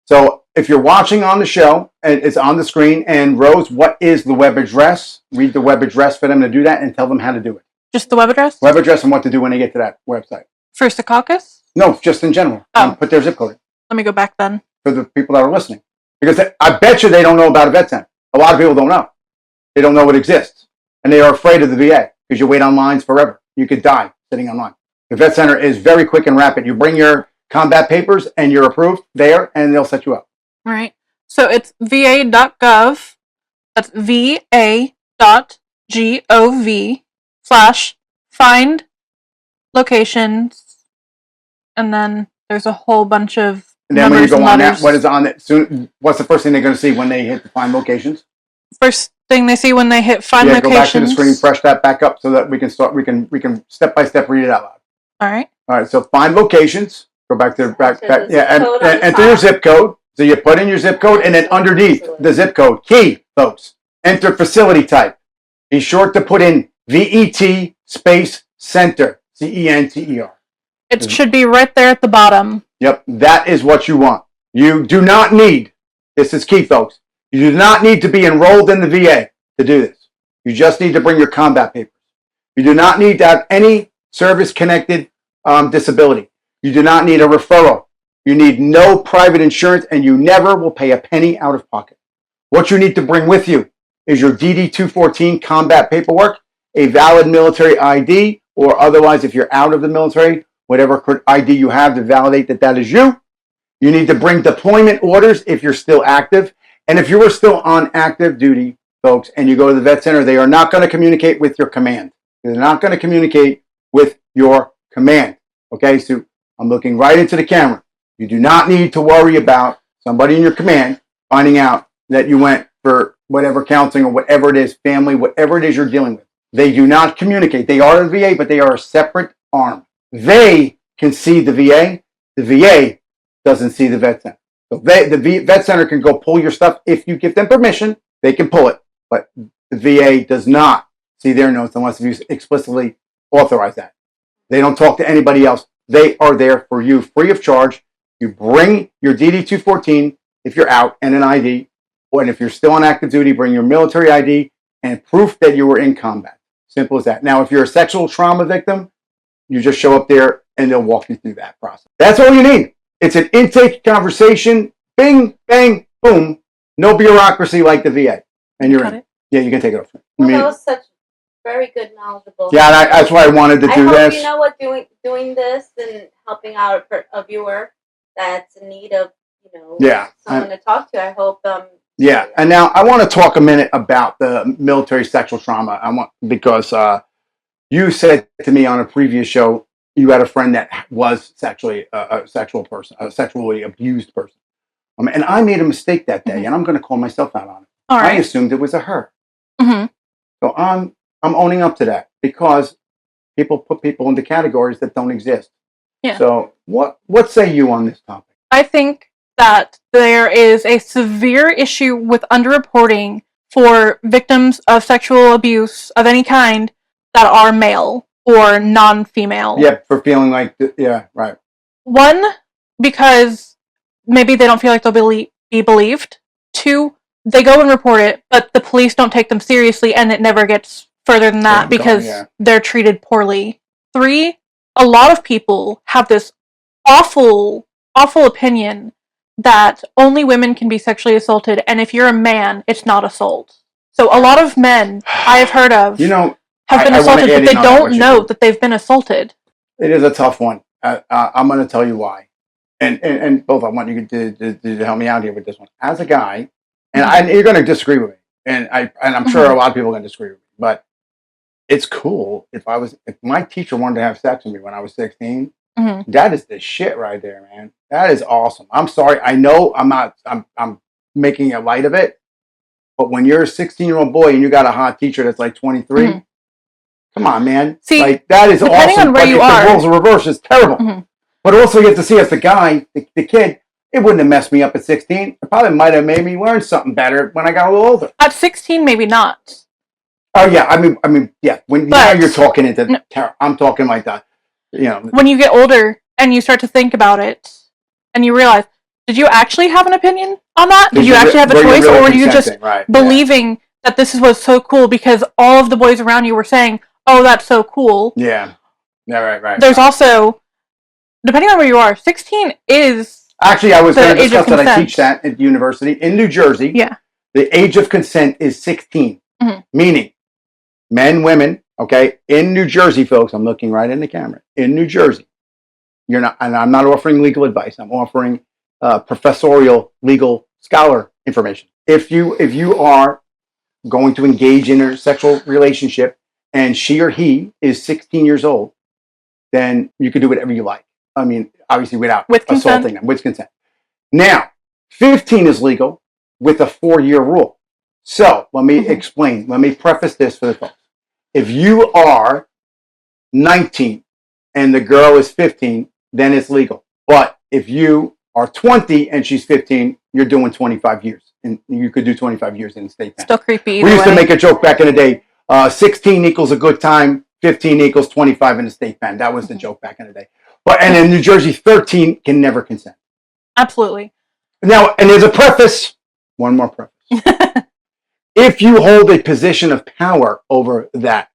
So if you're watching on the show, and it's on the screen, and Rose, what is the web address? Read the web address for them to do that and tell them how to do it. Just the web address? Web address and what to do when they get to that website. For Sea Caucus? No, just in general. Put their zip code in. Let me go back then. For the people that are listening. Because I bet you they don't know about a vet center. A lot of people don't know. They don't know it exists. And they are afraid of the VA because you wait on lines forever. You could die sitting on line. The vet center is very quick and rapid. You bring your combat papers and you're approved there and they'll set you up. All right. So it's va.gov. That's va.gov/find locations. And then there's a whole bunch of and then when you go on that, letters. what is on it? What's the first thing they're going to see when they hit the find locations? First thing they see when they hit find locations. Go back to the screen, fresh that back up so that we can start. We can step by step read it out loud. All right. All right. So find locations. Go back to back. Yeah, and enter your zip code. So you put in your zip code, and then underneath the zip code, key, folks, enter facility type. Be sure to put in VET space center, CENTER. It should be right there at the bottom. Yep, that is what you want. You do not need, this is key, folks, you do not need to be enrolled in the VA to do this. You just need to bring your combat papers. You do not need to have any service-connected disability. You do not need a referral. You need no private insurance, and you never will pay a penny out of pocket. What you need to bring with you is your DD-214 combat paperwork, a valid military ID, or otherwise, if you're out of the military, whatever ID you have to validate that that is you. You need to bring deployment orders if you're still active. And if you are still on active duty, folks, and you go to the vet center, they are not going to communicate with your command. They're not going to communicate with your command. Okay, so I'm looking right into the camera. You do not need to worry about somebody in your command finding out that you went for whatever counseling or whatever it is, family, whatever it is you're dealing with. They do not communicate. They are the VA, but they are a separate arm. They can see the VA. The VA doesn't see the vet center. So the vet center can go pull your stuff. If you give them permission, they can pull it. But the VA does not see their notes unless you explicitly authorize that. They don't talk to anybody else. They are there for you free of charge. You bring your DD-214 if you're out and an ID. And if you're still on active duty, bring your military ID and proof that you were in combat. Simple as that. Now, if you're a sexual trauma victim, you just show up there and they'll walk you through that process. That's all you need. It's an intake conversation. Bing, bang, boom. No bureaucracy like the VA. And you're in. It. Yeah, you can take it off. Well, that was such very good, knowledgeable. Yeah, that's why I wanted to do this. You know what, doing this and helping out a viewer that's in need of, someone to talk to. I hope. Yeah, and now I want to talk a minute about the military sexual trauma. Because you said to me on a previous show, you had a friend that was sexually a sexual person, a sexually abused person. And I made a mistake that day, and I'm going to call myself out on it. All right. I assumed it was a her. Mm-hmm. So I'm owning up to that because people put people into categories that don't exist. Yeah. So what say you on this topic? I think that there is a severe issue with underreporting for victims of sexual abuse of any kind that are male or non-female. Yeah, for feeling like, yeah, right. One, because maybe they don't feel like they'll be believed. Two, they go and report it, but the police don't take them seriously, and it never gets further than that because they're treated poorly. Three, a lot of people have this awful opinion that only women can be sexually assaulted, and if you're a man, it's not assault. So a lot of men I have heard of have been assaulted, but they don't know that they've been assaulted. It is a tough one. I'm going to tell you why. And both, I want you to help me out here with this one. As a guy, and you're going to disagree with me, and I'm sure a lot of people are going to disagree with me, but it's cool if my teacher wanted to have sex with me when I was 16. That is the shit right there, man. That is awesome. I'm sorry. I know I'm making a light of it, but when you're a 16-year-old boy and you got a hot teacher that's like 23, come on, man. See, like, that is depending awesome. on where you are, the roles are reversed. It's terrible. But also, you get to see as the guy, the kid, it wouldn't have messed me up at 16. It probably might have made me learn something better when I got a little older. At 16, maybe not. Oh yeah, I mean, yeah. Now you're talking into terror. I'm talking like that. When you get older and you start to think about it, and you realize, did you actually have an opinion on that? Did you actually have a choice, or were you just believing that this was so cool because all of the boys around you were saying, "Oh, that's so cool"? Yeah, right. There's also, depending on where you are, 16 is actually. I was going to discuss that. Consent. I teach that at university in New Jersey. Yeah, the age of consent is 16, meaning men, women. Okay, in New Jersey, folks, I'm looking right in the camera. In New Jersey, you're not, and I'm not offering legal advice. I'm offering professorial legal scholar information. If you are going to engage in a sexual relationship and she or he is 16 years old, then you can do whatever you like. I mean, obviously without assaulting them, with consent. Now, 15 is legal with a 4-year rule. So let me explain. Let me preface this for the folks. If you are 19 and the girl is 15, then it's legal. But if you are 20 and she's 15, you're doing 25 years. And you could do 25 years in the state pen. Still creepy. We used to make a joke back in the day. 16 equals a good time. 15 equals 25 in the state pen. That was the joke back in the day. And in New Jersey, 13 can never consent. Absolutely. Now, and there's a preface. One more preface. If you hold a position of power over that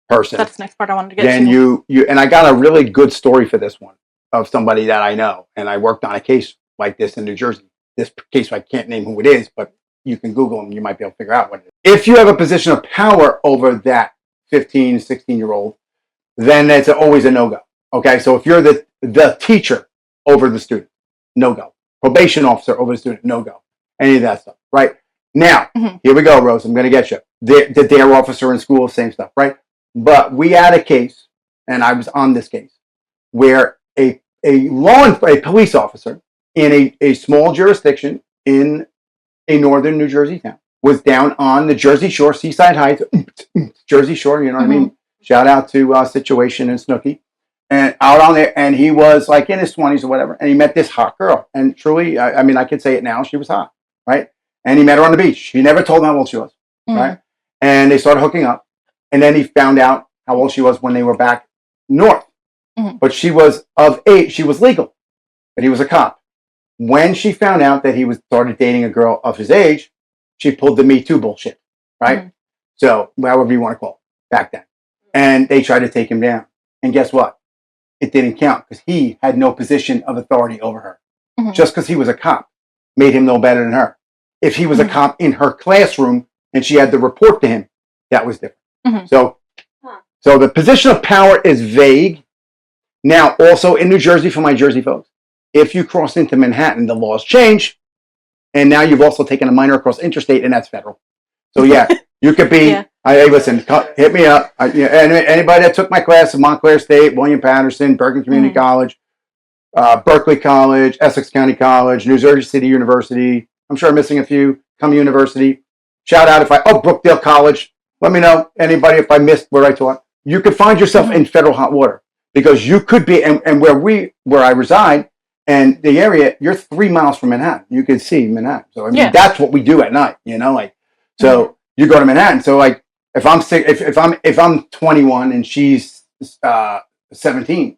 person, that's the next part I wanted to get then to. you and I got a really good story for this one of somebody that I know, and I worked on a case like this in New Jersey. This case, I can't name who it is, but you can Google and you might be able to figure out what it is. If you have a position of power over that 15, 16-year-old, then it's always a no-go. Okay, so if you're the teacher over the student, no-go. Probation officer over the student, no-go. Any of that stuff, right? Now, here we go, Rose. I'm going to get you. The DARE officer in school, same stuff, right? But we had a case, and I was on this case, where a police officer in a small jurisdiction in a northern New Jersey town was down on the Jersey Shore, Seaside Heights, Jersey Shore, you know what I mean? Shout out to Situation and Snooki. And out on there, and he was like in his 20s or whatever, and he met this hot girl. And truly, I mean, I could say it now, she was hot, right? And he met her on the beach. He never told him how old she was, right? And they started hooking up. And then he found out how old she was when they were back north. But she was of age. She was legal, but he was a cop. When she found out that he started dating a girl of his age, she pulled the Me Too bullshit, right? So, however you want to call it, back then. And they tried to take him down. And guess what? It didn't count because he had no position of authority over her. Just because he was a cop made him no better than her. If he was a cop in her classroom and she had to report to him, that was different. So the position of power is vague. Now, also in New Jersey, for my Jersey folks, if you cross into Manhattan, the laws change. And now you've also taken a minor across interstate, and that's federal. So yeah, you could be Hey, listen, hit me up. Anybody that took my class at Montclair State, William Patterson, Bergen Community College, Berkeley College, Essex County College, New Jersey City University. I'm sure I'm missing a few. Come University. Shout out Brookdale College. Let me know, anybody, if I missed where I taught. You could find yourself in federal hot water because you could be, and where I reside and the area, you're 3 miles from Manhattan. You can see Manhattan. So I mean, that's what we do at night, so you go to Manhattan. So like, if I'm 21 and she's 17,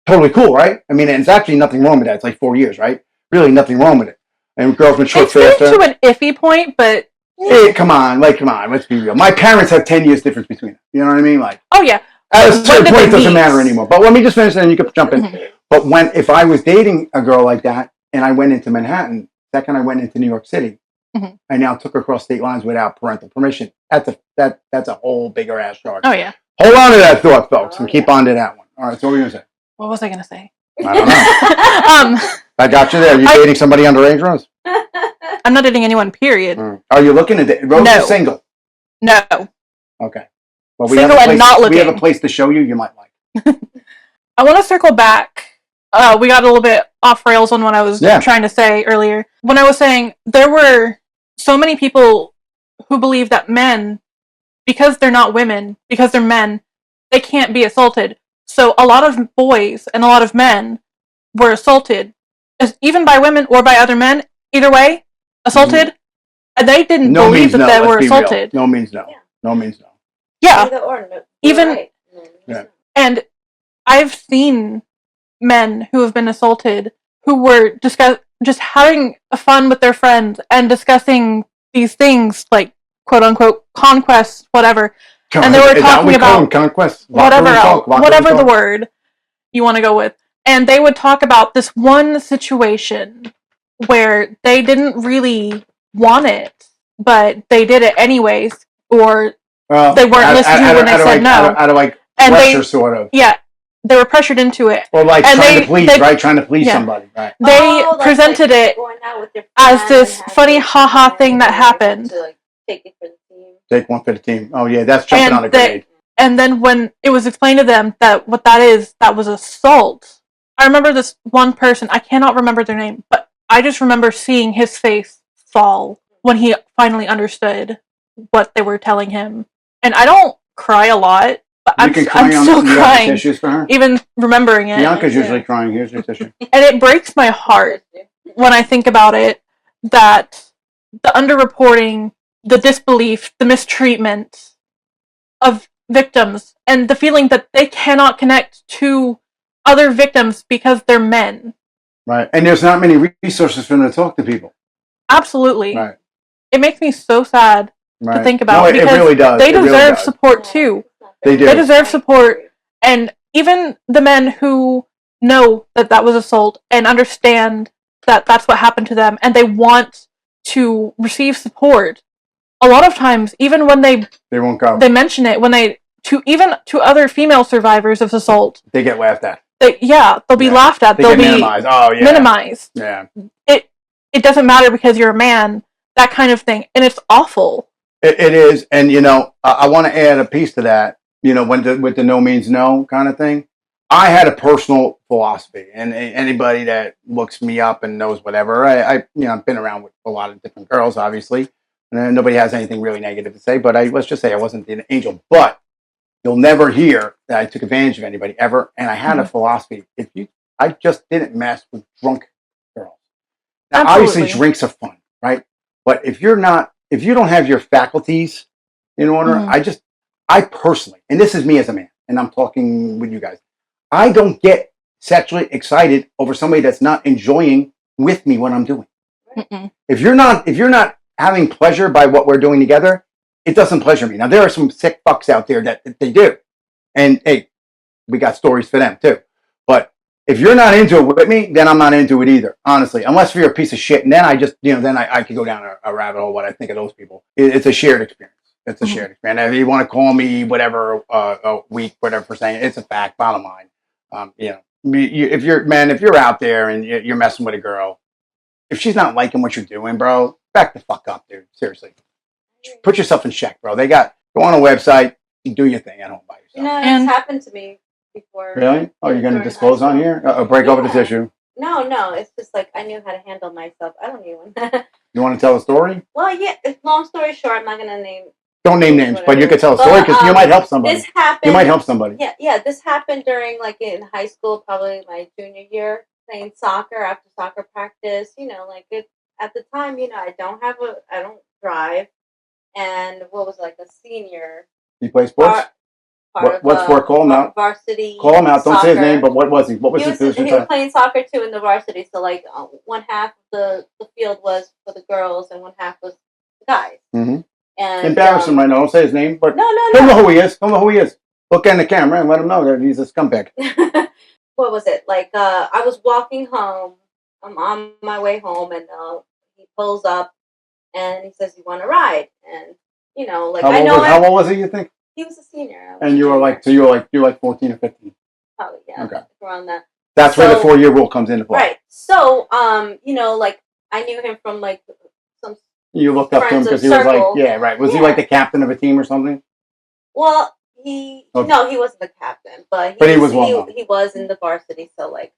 totally cool, right? I mean, and it's actually nothing wrong with that. It's like 4 years, right? Really nothing wrong with it. And girls mature faster. It's getting to an iffy point, but hey, come on, let's be real. My parents have 10 years difference between them. You know what I mean? Like, oh yeah. At a certain point, it doesn't matter anymore. But let me just finish, and then you can jump in. But if I was dating a girl like that, and I went into Manhattan, second I went into New York City, I now took her across state lines without parental permission. That's a whole bigger ass charge. Oh yeah. Hold on to that thought, folks, and keep on to that one. All right, so what were you gonna say? What was I gonna say? I don't know. I got you there. You dating somebody underage, Rose? I'm not dating anyone. Period. Are you looking to date? Rose is single. No. Okay. Well, single and not looking. We have a place to show you. You might like. I want to circle back. We got a little bit off rails on what I was trying to say earlier. When I was saying there were so many people who believe that men, because they're not women, because they're men, they can't be assaulted. So a lot of boys and a lot of men were assaulted, even by women or by other men. Either way, assaulted. And they didn't believe that they were assaulted. No means no. Yeah. No means no. Yeah. Either or, no, even right. And I've seen men who have been assaulted who were just having fun with their friends and discussing these things like quote unquote conquest, whatever. And they were talking about conquest, whatever the word you want to go with. And they would talk about this one situation where they didn't really want it, but they did it anyways, or they weren't listening when they said no. Out of pressure, sort of. Yeah, they were pressured into it. Or like trying to please somebody. Right. They presented it as this funny ha-ha thing that happened. To, like, take it for the team. Take one for the team. Oh yeah, that's jumping on a grenade. And then when it was explained to them that what that is, that was assault. I remember this one person, I cannot remember their name, but I just remember seeing his face fall when he finally understood what they were telling him. And I don't cry a lot, but I'm still crying, tissues for her? even remembering it. Bianca's usually crying. Here's your tissue. And it breaks my heart when I think about it, that the underreporting, the disbelief, the mistreatment of victims, and the feeling that they cannot connect to other victims because they're men. Right. And there's not many resources for them to talk to people. Absolutely. Right. It makes me so sad to think about, because it really does. They deserve support too. They do. They deserve support. And even the men who know that that was assault and understand that that's what happened to them and they want to receive support, a lot of times, even when they won't go. They mention it, when they to other female survivors of assault, they get laughed at. They'll be laughed at. They'll be minimized. Oh yeah. Minimized. Yeah. It doesn't matter because you're a man. That kind of thing, and it's awful. It is, and I want to add a piece to that. With the no means no kind of thing. I had a personal philosophy, and anybody that looks me up and knows whatever, I've been around with a lot of different girls, obviously, and nobody has anything really negative to say. But let's just say I wasn't an angel. But you'll never hear that I took advantage of anybody ever. And I had a philosophy: I just didn't mess with drunk girls. Now, obviously, drinks are fun, right? But if you don't have your faculties in order, I personally, and this is me as a man, and I'm talking with you guys, I don't get sexually excited over somebody that's not enjoying with me what I'm doing. Mm-mm. If you're not having pleasure by what we're doing together, it doesn't pleasure me. Now there are some sick fucks out there that they do, and hey, we got stories for them too. But if you're not into it with me, then I'm not into it either, honestly. Unless you're a piece of shit, and then I just, then I could go down a rabbit hole. What I think of those people, it's a shared experience. It's a shared experience. If you want to call me whatever weak, whatever for saying it, it's a fact. Bottom line, if you're out there and you're messing with a girl, if she's not liking what you're doing, bro, back the fuck up, dude. Seriously, put yourself in check, bro. They got Go on a website and do your thing at home by yourself. You know, And- it's happened to me before. Really? Oh, you're going to During disclose high on school. here? Break over this Yeah. issue. No, it's just like I knew how to handle myself. I don't even. You want to tell a story? Well, yeah. Long story short, I'm not gonna name. Don't name names, but you can tell a story because you might help somebody. This happened. You might help somebody. Yeah. This happened during like in high school, probably my junior year, playing soccer after soccer practice. You know, like it at the time. You know, I don't drive, and what was it, like a senior. You play sports? What sport? Call him out. Varsity. Call him out. Don't say his soccer. name, but what was he? What was his position? He was playing soccer too in the varsity. So like one half of the field was for the girls and one half was the guys. Mm-hmm. And Embarrass him right now. Don't say his name, but no. He'll know who he is. He'll know who he is. Look in the camera and let him know that he's a scumbag. What was it? Like I was walking home. I'm on my way home, and he pulls up and he says, "You want to ride?" And you know, like how old was he? You think? He was a senior. And you were like, you're like 14 or 15. Probably, yeah. Okay. Around that. That's where the 4-year rule comes into play. Right. So, you know, like I knew him from like some. You looked up to him because he was like, yeah, right. Was he like the captain of a team or something? Well, no, he wasn't the captain, but he was one. He was in the varsity, so like,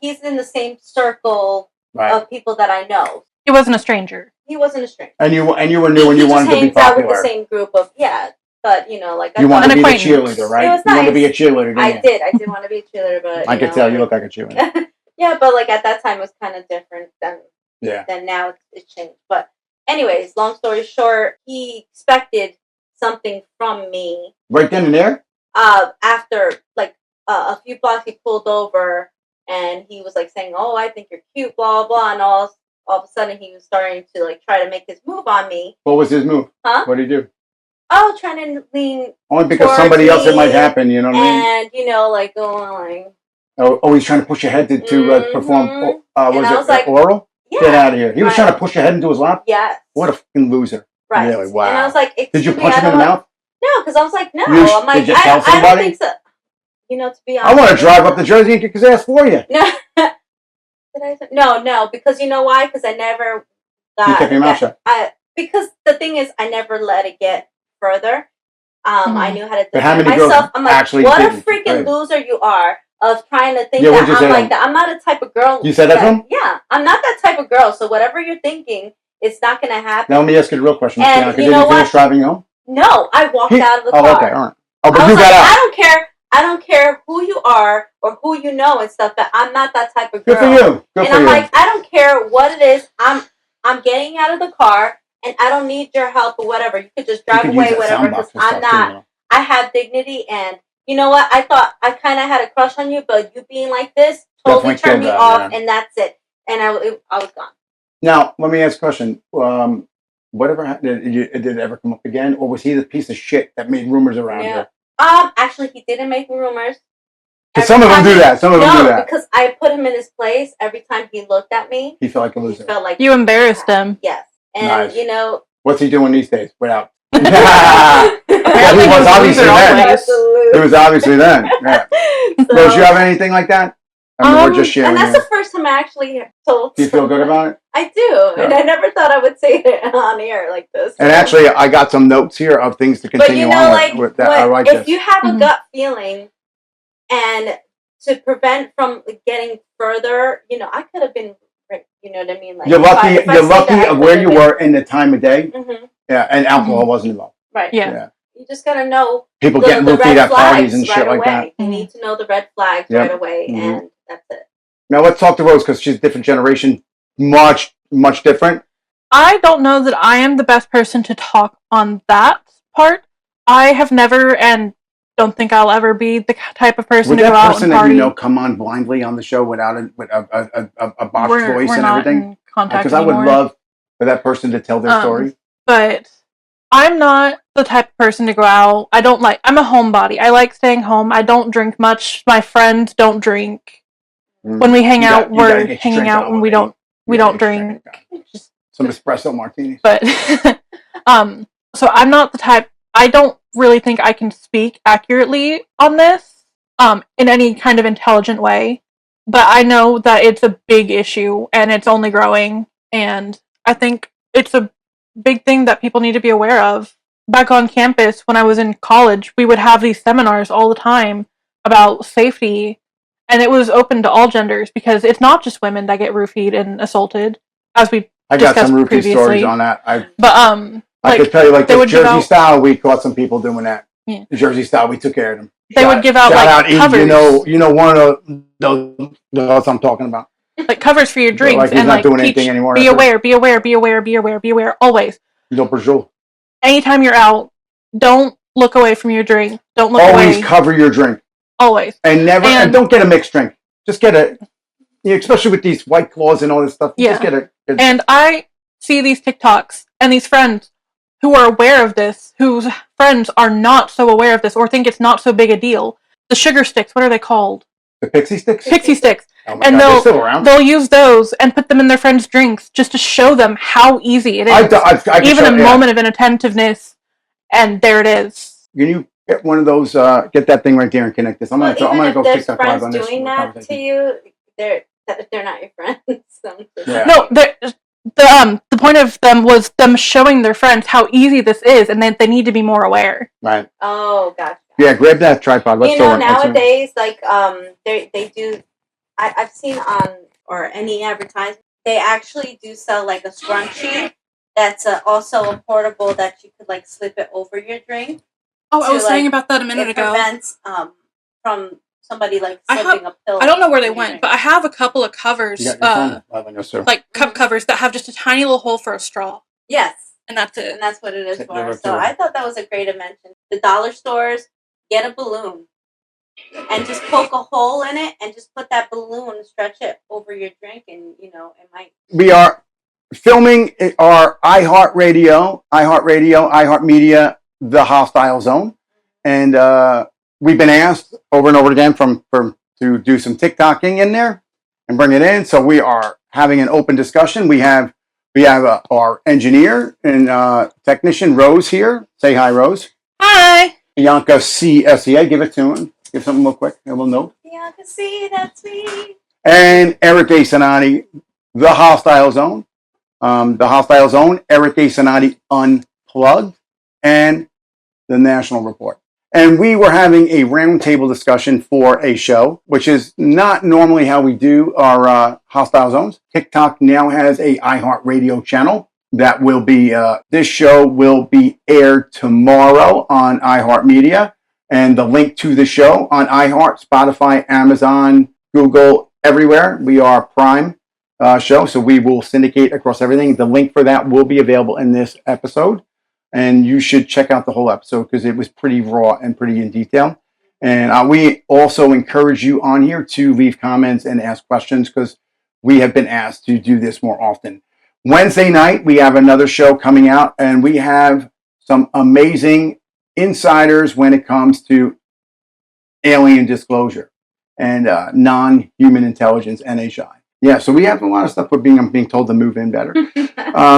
he's in the same circle of people that I know. He wasn't a stranger. He wasn't a stranger. And you were new and you wanted to be popular. Out with the same group of but you know, like you wanted to be the cheerleader, right? It was nice. You wanted to be a cheerleader. I did want to be a cheerleader, but I could tell you look like a cheerleader. Yeah, but like at that time it was kind of different than now it's changed. But anyways, long story short, he expected something from me. Right then and there? After like a few blocks, he pulled over and he was like saying, "Oh, I think you're cute," blah blah, and all of a sudden he was starting to like try to make his move on me. What was his move? Huh? What did he do? Oh, trying to lean. Only because somebody else it might happen, you know what I mean? And you know, like going like. Oh, he's trying to push your head to perform. Was it like, oral? Yeah. Get out of here! He was trying to push your head into his lap. Yes. What a fucking loser! Right. Really? Wow. And I was like, did you punch him in the mouth? No, because I was like, no. I'm like, did you tell somebody? I don't think so. You know, to be honest, I want to drive up to Jersey and kick his ass for you. No. No, because you know why? Because I never got. You kept your mouth shut. Because the thing is, I never let it get further. I knew how to defend myself. I'm like, what a didn't? freaking loser you are of trying to think that I'm like that. I'm not a type of girl. You said that to him? Yeah, I'm not that type of girl. So whatever you're thinking, it's not going to happen. Now let me ask you the real question. And Did you finish driving home? No, I walked out of the car. Oh, okay, all right. Oh, but you got out. I don't care who you are or who you know and stuff. But I'm not that type of girl. Good for you. Good for you. I'm like, I don't care what it is. I'm getting out of the car, and I don't need your help or whatever. You could just drive away, whatever. Because I'm not. I have dignity, and you know what? I thought I kind of had a crush on you, but you being like this totally turned me off, and that's it. And I was gone. Now, let me ask a question. Whatever happened? Did it ever come up again, or was he the piece of shit that made rumors around you? Actually, he didn't make rumors. Because some of them do that. Some of them do that. Because I put him in his place. Every time he looked at me, he felt like a loser. He felt like you embarrassed him. Yes, and you know what's he doing these days without? Apparently he was obviously then. It was obviously then. Yeah. So, do you have anything like that? I mean, we're just sharing. And that's the first time I actually told. Do you feel good about it? I do, and I never thought I would say it on air like this. And actually, I got some notes here of things to continue on with that. I like if you have a gut feeling, and to prevent from getting further, you know, I could have been. You know what I mean? Like you're lucky. You're lucky of where you were in the time of day. Mm-hmm. Yeah, and alcohol wasn't involved. Right. Yeah. You just gotta know people getting looted at parties and shit like that. You need to know the red flags right away, and that's it. Now let's talk to Rose because she's a different generation, much different. I don't know that I am the best person to talk on that part. I have never and don't think I'll ever be the type of person to go out and party. Would that person that you know come on blindly on the show without a botched voice we're and not everything? In contact because I would love for that person to tell their story. But I'm not the type of person to go out. I'm a homebody. I like staying home. I don't drink much. My friends don't drink. When we hang out, we're hanging out and we don't drink. Some espresso martinis. But so I'm not the type. I don't really think I can speak accurately on this in any kind of intelligent way. But I know that it's a big issue and it's only growing, and I think it's a big thing that people need to be aware of. back on campus when I was in college, we would have these seminars all the time about safety, and it was open to all genders because it's not just women that get roofied and assaulted, as we I got discussed some roofie previously. stories on that. But I could tell you, like they this would give Jersey out- style, we caught some people doing that. Yeah. The Jersey style, we took care of them. They would give out Shout like out, covers, you know, one of those I'm talking about. like covers for your drinks, Like he's and not like doing teach, anything anymore. be aware, be aware, be aware, be aware, be aware, always. Anytime you're out, don't look away from your drink. Don't look Always away. cover your drink. Always. And and don't get a mixed drink. Just get especially with these White Claws and all this stuff. Yeah. Just get And I see these TikToks and these friends who are aware of this, whose friends are not so aware of this or think it's not so big a deal. The sugar sticks, what are they called? The pixie sticks? Pixie sticks. Oh my and God, they're still around. they'll use those and put them in their friends' drinks just to show them how easy it is. I Even a moment of inattentiveness, and there it is. Can you get one of those? Get that thing right there and connect this. I'm gonna go there's TikTok friends live on this. doing that to you, they're not your friends. Yeah. No, the point of them was them showing their friends how easy this is, and that they need to be more aware. Right. Oh, gotcha. Yeah, grab that tripod. Let's go. Nowadays, like they do. I've seen on or any advertisement, they actually do sell like a scrunchie that's also a portable that you could like slip it over your drink. Oh, I was saying about that a minute ago. It prevents from somebody like slipping a pill. I don't know where they went, but I have a couple of covers, like cup covers that have just a tiny little hole for a straw. Yes. And that's it. And that's what it is for. So I thought that was a great invention. The dollar stores, get a balloon and just poke a hole in it and just put that balloon, stretch it over your drink, and it might. We are filming our iHeartRadio, iHeartMedia, The Hostile Zone, and we've been asked over and over again to do some TikToking in there and bring it in. So we are having an open discussion. We have our engineer and technician Rose here. Say hi, Rose. Hi. Bianca Sea, SEA. Give it to him. Give something real quick. A little note. Bianca Sea, that's me. And Eric A. Cinotti, The Hostile Zone. The Hostile Zone, Eric A. Cinotti Unplugged, and The National Report. And we were having a roundtable discussion for a show, which is not normally how we do our Hostile Zones. TikTok now has a iHeartRadio channel that will be, this show will be aired tomorrow on iHeartMedia. And the link to the show on iHeart, Spotify, Amazon, Google, everywhere. We are Prime show, so we will syndicate across everything. The link for that will be available in this episode. And you should check out the whole episode because it was pretty raw and pretty in detail. And we also encourage you on here to leave comments and ask questions because we have been asked to do this more often. Wednesday night, we have another show coming out, and we have some amazing insiders when it comes to alien disclosure and non-human intelligence, NHI. Yeah, so we have a lot of stuff. I'm being told to move in better.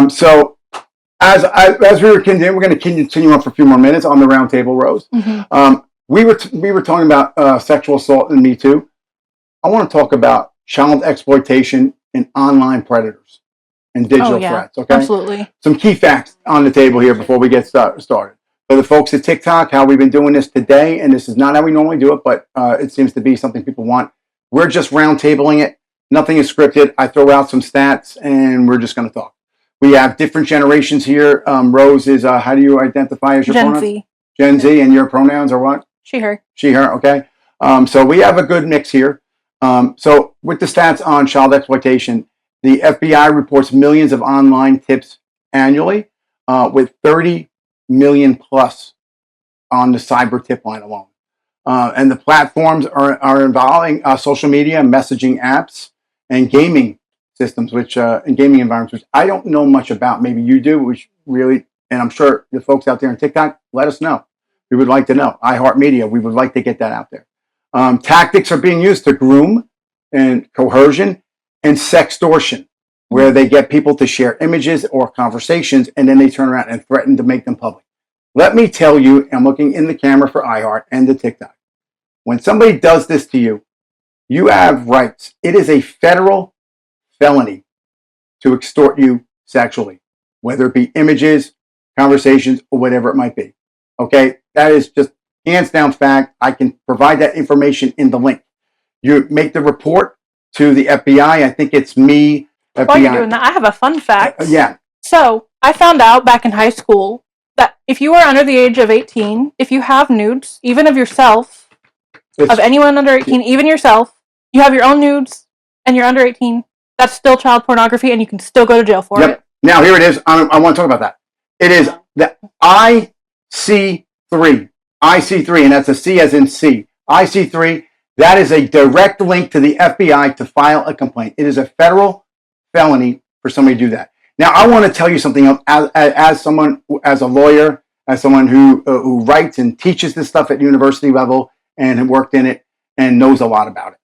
So as we were continuing, we're going to continue on for a few more minutes on the roundtable, Rose. Mm-hmm. We were talking about sexual assault and Me Too. I want to talk about child exploitation and online predators and digital threats. Okay, absolutely. Some key facts on the table here before we get started. For the folks at TikTok, how we've been doing this today, and this is not how we normally do it, but it seems to be something people want. We're just roundtabling it. Nothing is scripted. I throw out some stats, and we're just going to talk. We have different generations here. Rose is, how do you identify as your pronouns? Gen Z. Gen Z, and your pronouns are what? She, her. She, her, okay. So we have a good mix here. So with the stats on child exploitation, the FBI reports millions of online tips annually, with 30 million plus on the cyber tip line alone. And the platforms are involving social media, messaging apps, and gaming systems, and gaming environments, which I don't know much about. Maybe you do, which really, and I'm sure the folks out there on TikTok, let us know. We would like to know. iHeartMedia, we would like to get that out there. Tactics are being used to groom and coercion and sextortion, where they get people to share images or conversations, and then they turn around and threaten to make them public. Let me tell you, I'm looking in the camera for iHeart and the TikTok. When somebody does this to you, you have rights. It is a federal felony to extort you sexually, whether it be images, conversations, or whatever it might be. Okay, that is just hands down fact. I can provide that information in the link. You make the report to the FBI. I think it's me. FBI. While you're doing that, I have a fun fact. Yeah. So I found out back in high school that if you are under the age of 18, if you have nudes, even of yourself, of anyone under 18, even yourself, you have your own nudes and you're under 18, that's still child pornography and you can still go to jail for it. Now here it is. I want to talk about that. It is the IC3, and that's a C as in C. IC3, that is a direct link to the FBI to file a complaint. It is a federal felony for somebody to do that. Now, I want to tell you something else. As someone, as a lawyer, as someone who writes and teaches this stuff at university level and worked in it and knows a lot about it.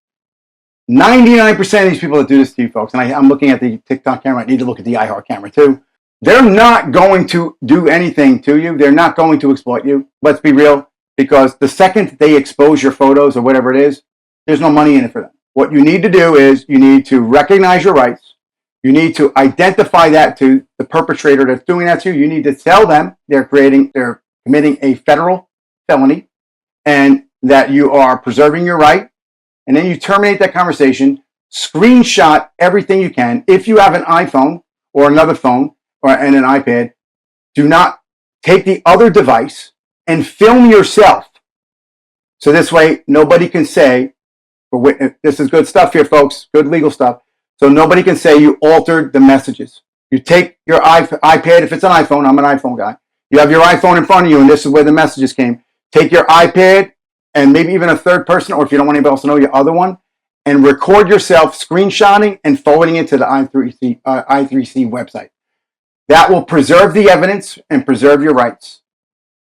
99% of these people that do this to you folks, and I'm looking at the TikTok camera, I need to look at the iHeart camera too. They're not going to do anything to you. They're not going to exploit you. Let's be real, because the second they expose your photos or whatever it is, there's no money in it for them. What you need to do is you need to recognize your rights. You need to identify that to the perpetrator that's doing that to you. You need to tell them they're committing a federal felony and that you are preserving your right. And then you terminate that conversation, screenshot everything you can. If you have an iPhone or another phone and an iPad, do not take the other device and film yourself. So this way, nobody can say, this is good stuff here, folks, good legal stuff. So nobody can say you altered the messages. You take your iPad, if it's an iPhone, I'm an iPhone guy. You have your iPhone in front of you, and this is where the messages came. Take your iPad, and maybe even a third person, or if you don't want anybody else to know, your other one, and record yourself screenshotting and forwarding it to the I3C website. That will preserve the evidence and preserve your rights.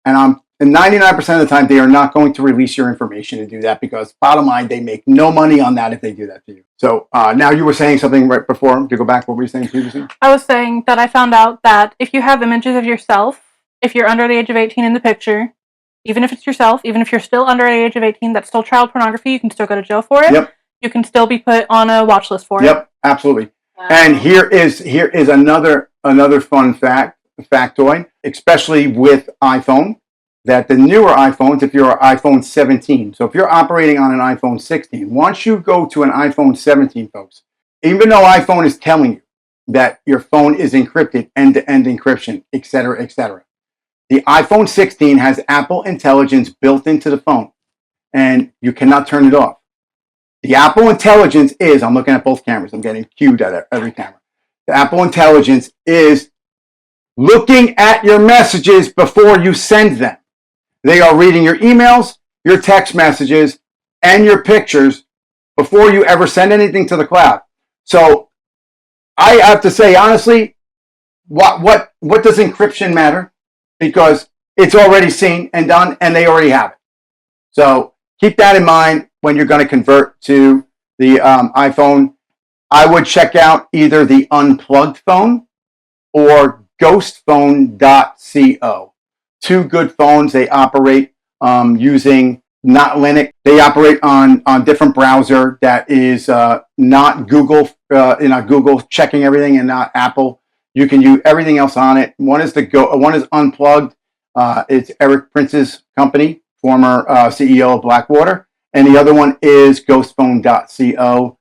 And 99% of the time, they are not going to release your information and do that because, bottom line, they make no money on that if they do that to you. So now you were saying something right before, to go back, what were you saying previously? I was saying that I found out that if you have images of yourself, if you're under the age of 18 in the picture, even if it's yourself, even if you're still under the age of 18, that's still child pornography. You can still go to jail for it. Yep. You can still be put on a watch list for it. Yep, absolutely. Wow. And here is another fun factoid, especially with iPhone, that the newer iPhones, if you're an iPhone 17, so if you're operating on an iPhone 16, once you go to an iPhone 17, folks, even though iPhone is telling you that your phone is encrypted, end-to-end encryption, et cetera, the iPhone 16 has Apple Intelligence built into the phone, and you cannot turn it off. The Apple Intelligence is, I'm looking at both cameras, I'm getting cued at every camera. The Apple Intelligence is looking at your messages before you send them. They are reading your emails, your text messages, and your pictures before you ever send anything to the cloud. So I have to say, honestly, what does encryption matter? Because it's already seen and done, and they already have it. So keep that in mind when you're going to convert to the iPhone. I would check out either the unplugged phone or ghostphone.co. Two good phones. They operate using not Linux. They operate on different browser that is not Google, Google checking everything, and not Apple. You can use everything else on it. One is Unplugged. It's Eric Prince's company, former CEO of Blackwater, and the other one is ghostphone.co.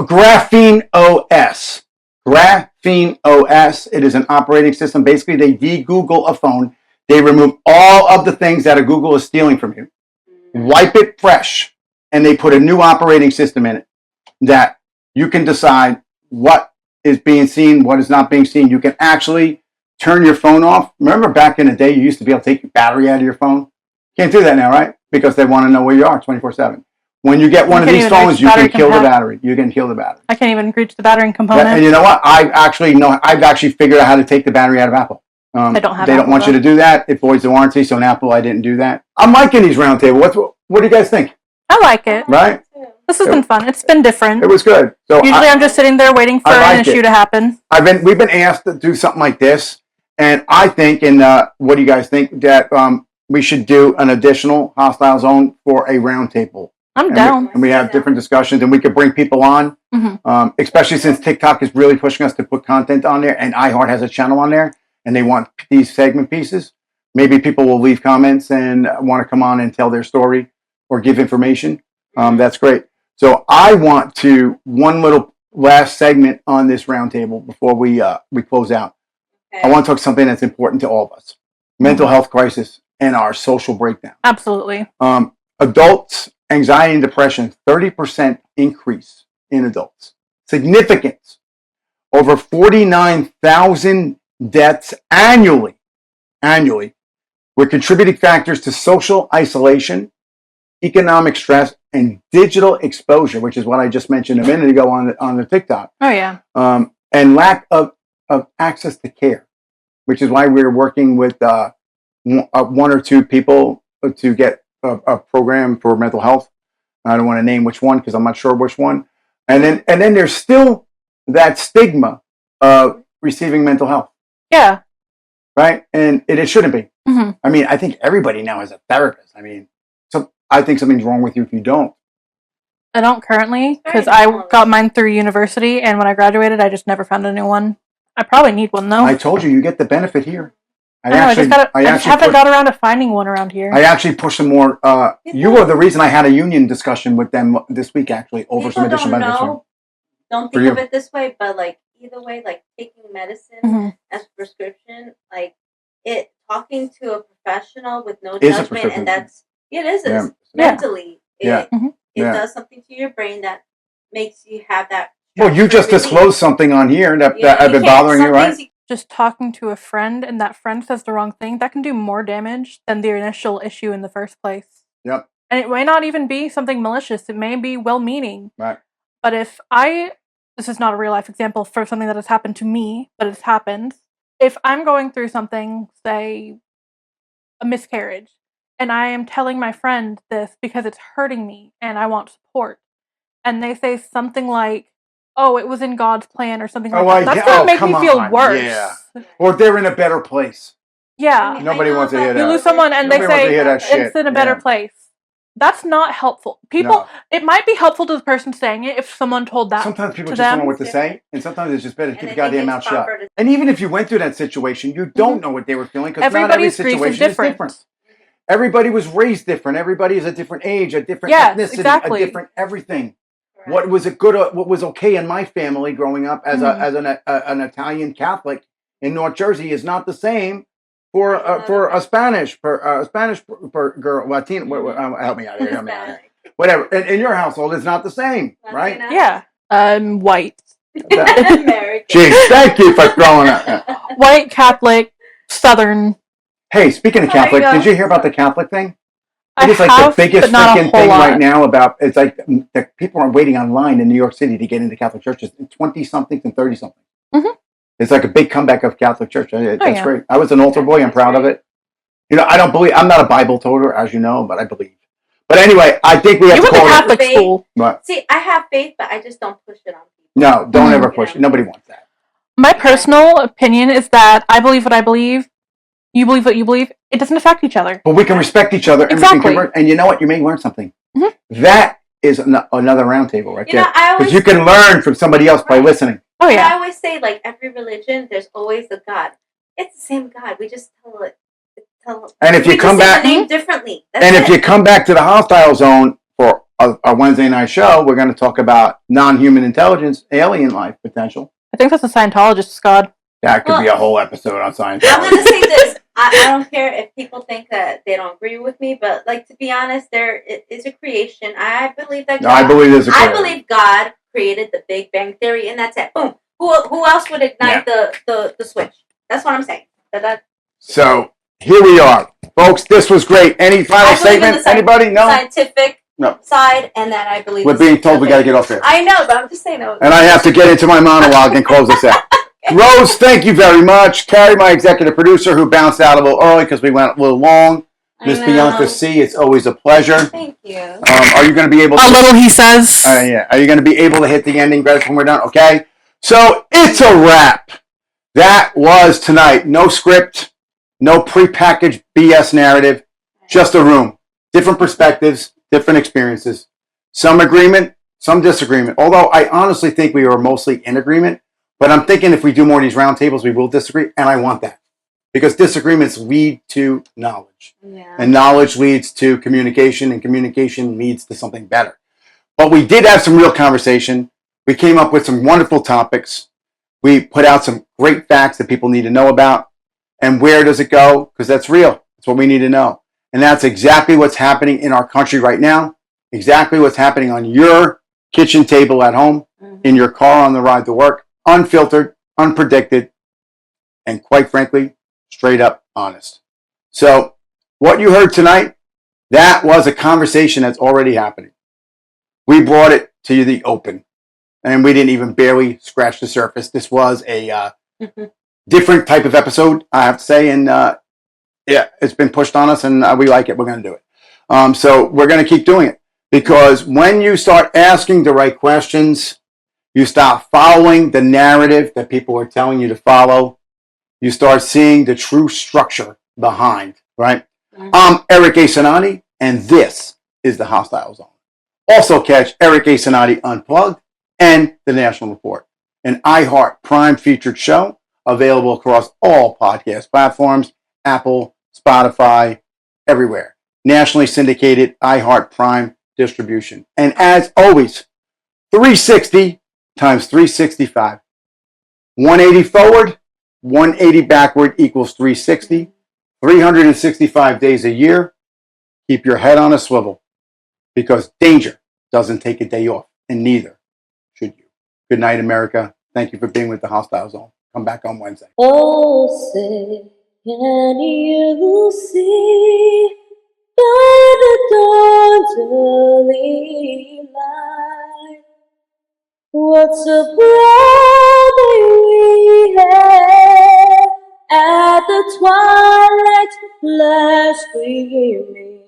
Graphene OS. Graphene OS. It is an operating system. Basically, they de-Google a phone. They remove all of the things that Google is stealing from you, wipe it fresh, and they put a new operating system in it that you can decide what is being seen, what is not being seen. You can actually turn your phone off. Remember back in the day, you used to be able to take your battery out of your phone? Can't do that now, right? Because they want to know where you are 24/7. When you get one of these phones, you can kill the battery. You can kill the battery. I can't even reach the battery component. And you know what? I've actually figured out how to take the battery out of Apple. I don't have They don't want you to do that. It voids the warranty. So in Apple, I didn't do that. I'm liking these roundtable. What do you guys think? I like it. Right? This has been fun. It's been different. It was good. So usually I'm just sitting there waiting for an issue to happen. We've been asked to do something like this, and I think, and what do you guys think, that we should do an additional hostile zone for a roundtable. I'm down. And we have different discussions, and we could bring people on, especially since TikTok is really pushing us to put content on there, and iHeart has a channel on there. and they want these segment pieces, maybe people will leave comments and want to come on and tell their story or give information. That's great. So I want to one little last segment on this roundtable before we close out. Okay. I want to talk something that's important to all of us: mental health crisis and our social breakdown. Absolutely. Adults, anxiety and depression, 30% increase in adults. Significance. Over 49,000 deaths annually were contributing factors to social isolation, economic stress, and digital exposure, which is what I just mentioned a minute ago on the TikTok. Oh, yeah. And lack of access to care, which is why we're working with one or two people to get a program for mental health. I don't want to name which one because I'm not sure which one. And then there's still that stigma of receiving mental health. Yeah. Right? And it shouldn't be. Mm-hmm. I mean, I think everybody now is a therapist. I mean, so I think something's wrong with you if you don't. I don't currently, because I got mine through university, and when I graduated, I just never found a new one. I probably need one, though. I told you get the benefit here. I just haven't got around to finding one around here. I actually pushed some more. You were the reason I had a union discussion with them this week, actually, over some additional benefits. Don't think of it this way, but like either way, like taking medicine as prescription, like it talking to a professional with no judgment, and it is mentally. It does something to your brain that makes you have that. Well, you just disclosed something on here that I've been bothering you, right? Just talking to a friend and that friend says the wrong thing, that can do more damage than the initial issue in the first place. Yep. And it may not even be something malicious. It may be well-meaning. Right. But this is not a real-life example for something that has happened to me, but it's happened. If I'm going through something, say, a miscarriage, and I am telling my friend this because it's hurting me and I want support, and they say something like, oh, it was in God's plan or something like that. That's going to make me feel worse. Yeah. Or they're in a better place. Yeah. Nobody wants to hear that. You lose someone and they say it's in a better place. That's not helpful. It might be helpful to the person saying it if someone told that. Sometimes people just don't know what to say, and sometimes it's just better to keep your goddamn mouth shut. And even if you went through that situation, you don't know what they were feeling because not every situation is different. Everybody was raised different. Everybody is a different age, a different ethnicity, a different everything. What was what was okay in my family growing up as an Italian Catholic in North Jersey is not the same for a Spanish girl, Latino. Help me out here. Whatever. In your household, it's not the same, right? Yeah. I'm white. Jeez, thank you for throwing it. White, Catholic, Southern. Hey, speaking of Catholic, did you hear about the Catholic thing? It is like the biggest freaking thing right now about, it's like the people are waiting online in New York City to get into Catholic churches, 20-somethings and 30-somethings. Mm-hmm. It's like a big comeback of Catholic church. That's great. I was an altar boy. I'm proud of it. You know, I'm not a Bible toter, as you know, but I believe. But anyway, I think we have to call it. Catholic school. Right. See, I have faith, but I just don't push it on people. No, don't ever push it. Nobody wants that. My personal opinion is that I believe what I believe. You believe what you believe. It doesn't affect each other. But we can respect each other. Exactly. And you know what? You may learn something. Mm-hmm. That is another roundtable right there. Because you can learn from somebody else by listening. Oh, yeah. I always say, like, every religion, there's always a God. It's the same God. We just tell it. And if you come back, the name differently. If you come back to the hostile zone for a Wednesday night show, we're going to talk about non-human intelligence, alien life potential. I think that's a Scientologist's God. That could be a whole episode on Scientology. I'm going to say this. I don't care if people think that they don't agree with me, but, like, to be honest, there is a creation. I believe that God, I believe there's a creation. I believe God created the Big Bang Theory, and that's it. Boom. Who else would ignite the switch? That's what I'm saying. So, here we are. Folks, this was great. Any final statement? Anybody? No? Scientific side, and then I believe... We're being told we got to get off there. I know, but I'm just saying... And I have to get into my monologue and close this out. Rose, thank you very much. Carrie, my executive producer, who bounced out a little early because we went a little long. Miss Bianca Sea, it's always a pleasure. Thank you. Are you going to be able to... A little, he says. Yeah. Are you going to be able to hit the ending credits when we're done? Okay. So, it's a wrap. That was tonight. No script, no prepackaged BS narrative, just a room. Different perspectives, different experiences. Some agreement, some disagreement. Although I honestly think we were mostly in agreement. But I'm thinking if we do more of these roundtables, we will disagree, and I want that. because disagreements lead to knowledge. Yeah. And knowledge leads to communication, and communication leads to something better. But we did have some real conversation. We came up with some wonderful topics. We put out some great facts that people need to know about. And where does it go? Because that's real. That's what we need to know. And that's exactly what's happening in our country right now. Exactly what's happening on your kitchen table at home, in your car on the ride to work. Unfiltered, unpredicted, and quite frankly, straight up honest. So what you heard tonight, that was a conversation that's already happening. We brought it to the open, and we didn't even barely scratch the surface. This was a different type of episode, I have to say, and yeah, it's been pushed on us, and we like it. We're going to do it. So we're going to keep doing it, because when you start asking the right questions, you stop following the narrative that people are telling you to follow. You start seeing the true structure behind, right? I'm Eric A. Cinotti, and this is the Hostile Zone. Also catch Eric A. Cinotti Unplugged and The National Report, an iHeart Prime featured show available across all podcast platforms, Apple, Spotify, everywhere. Nationally syndicated iHeart Prime distribution. And as always, 360 times 365. 180 forward, 180 backward equals 360. 365 days a year. Keep your head on a swivel, because danger doesn't take a day off, and neither should you. Good night, America. Thank you for being with the Hostile Zone. Come back on Wednesday. Oh, say, can you see by the dawn's early light what so proudly we had at the twilight's last gleaming,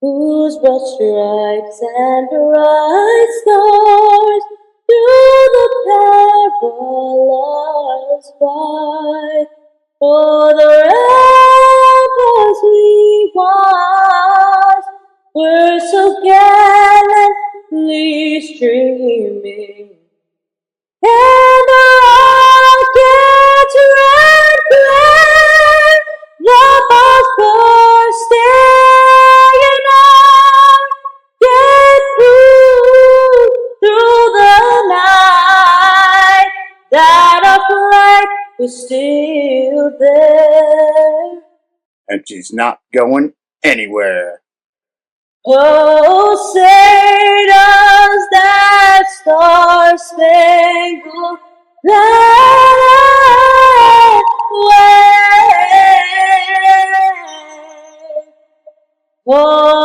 whose broad stripes and bright stars through the perilous fight for the ramparts we watched were so gallantly streaming, and the rockets red glare, the bombs bursting out, get through the night, that our flag was still there. And she's not going anywhere. Oh, say does that star-spangled banner wave? Oh,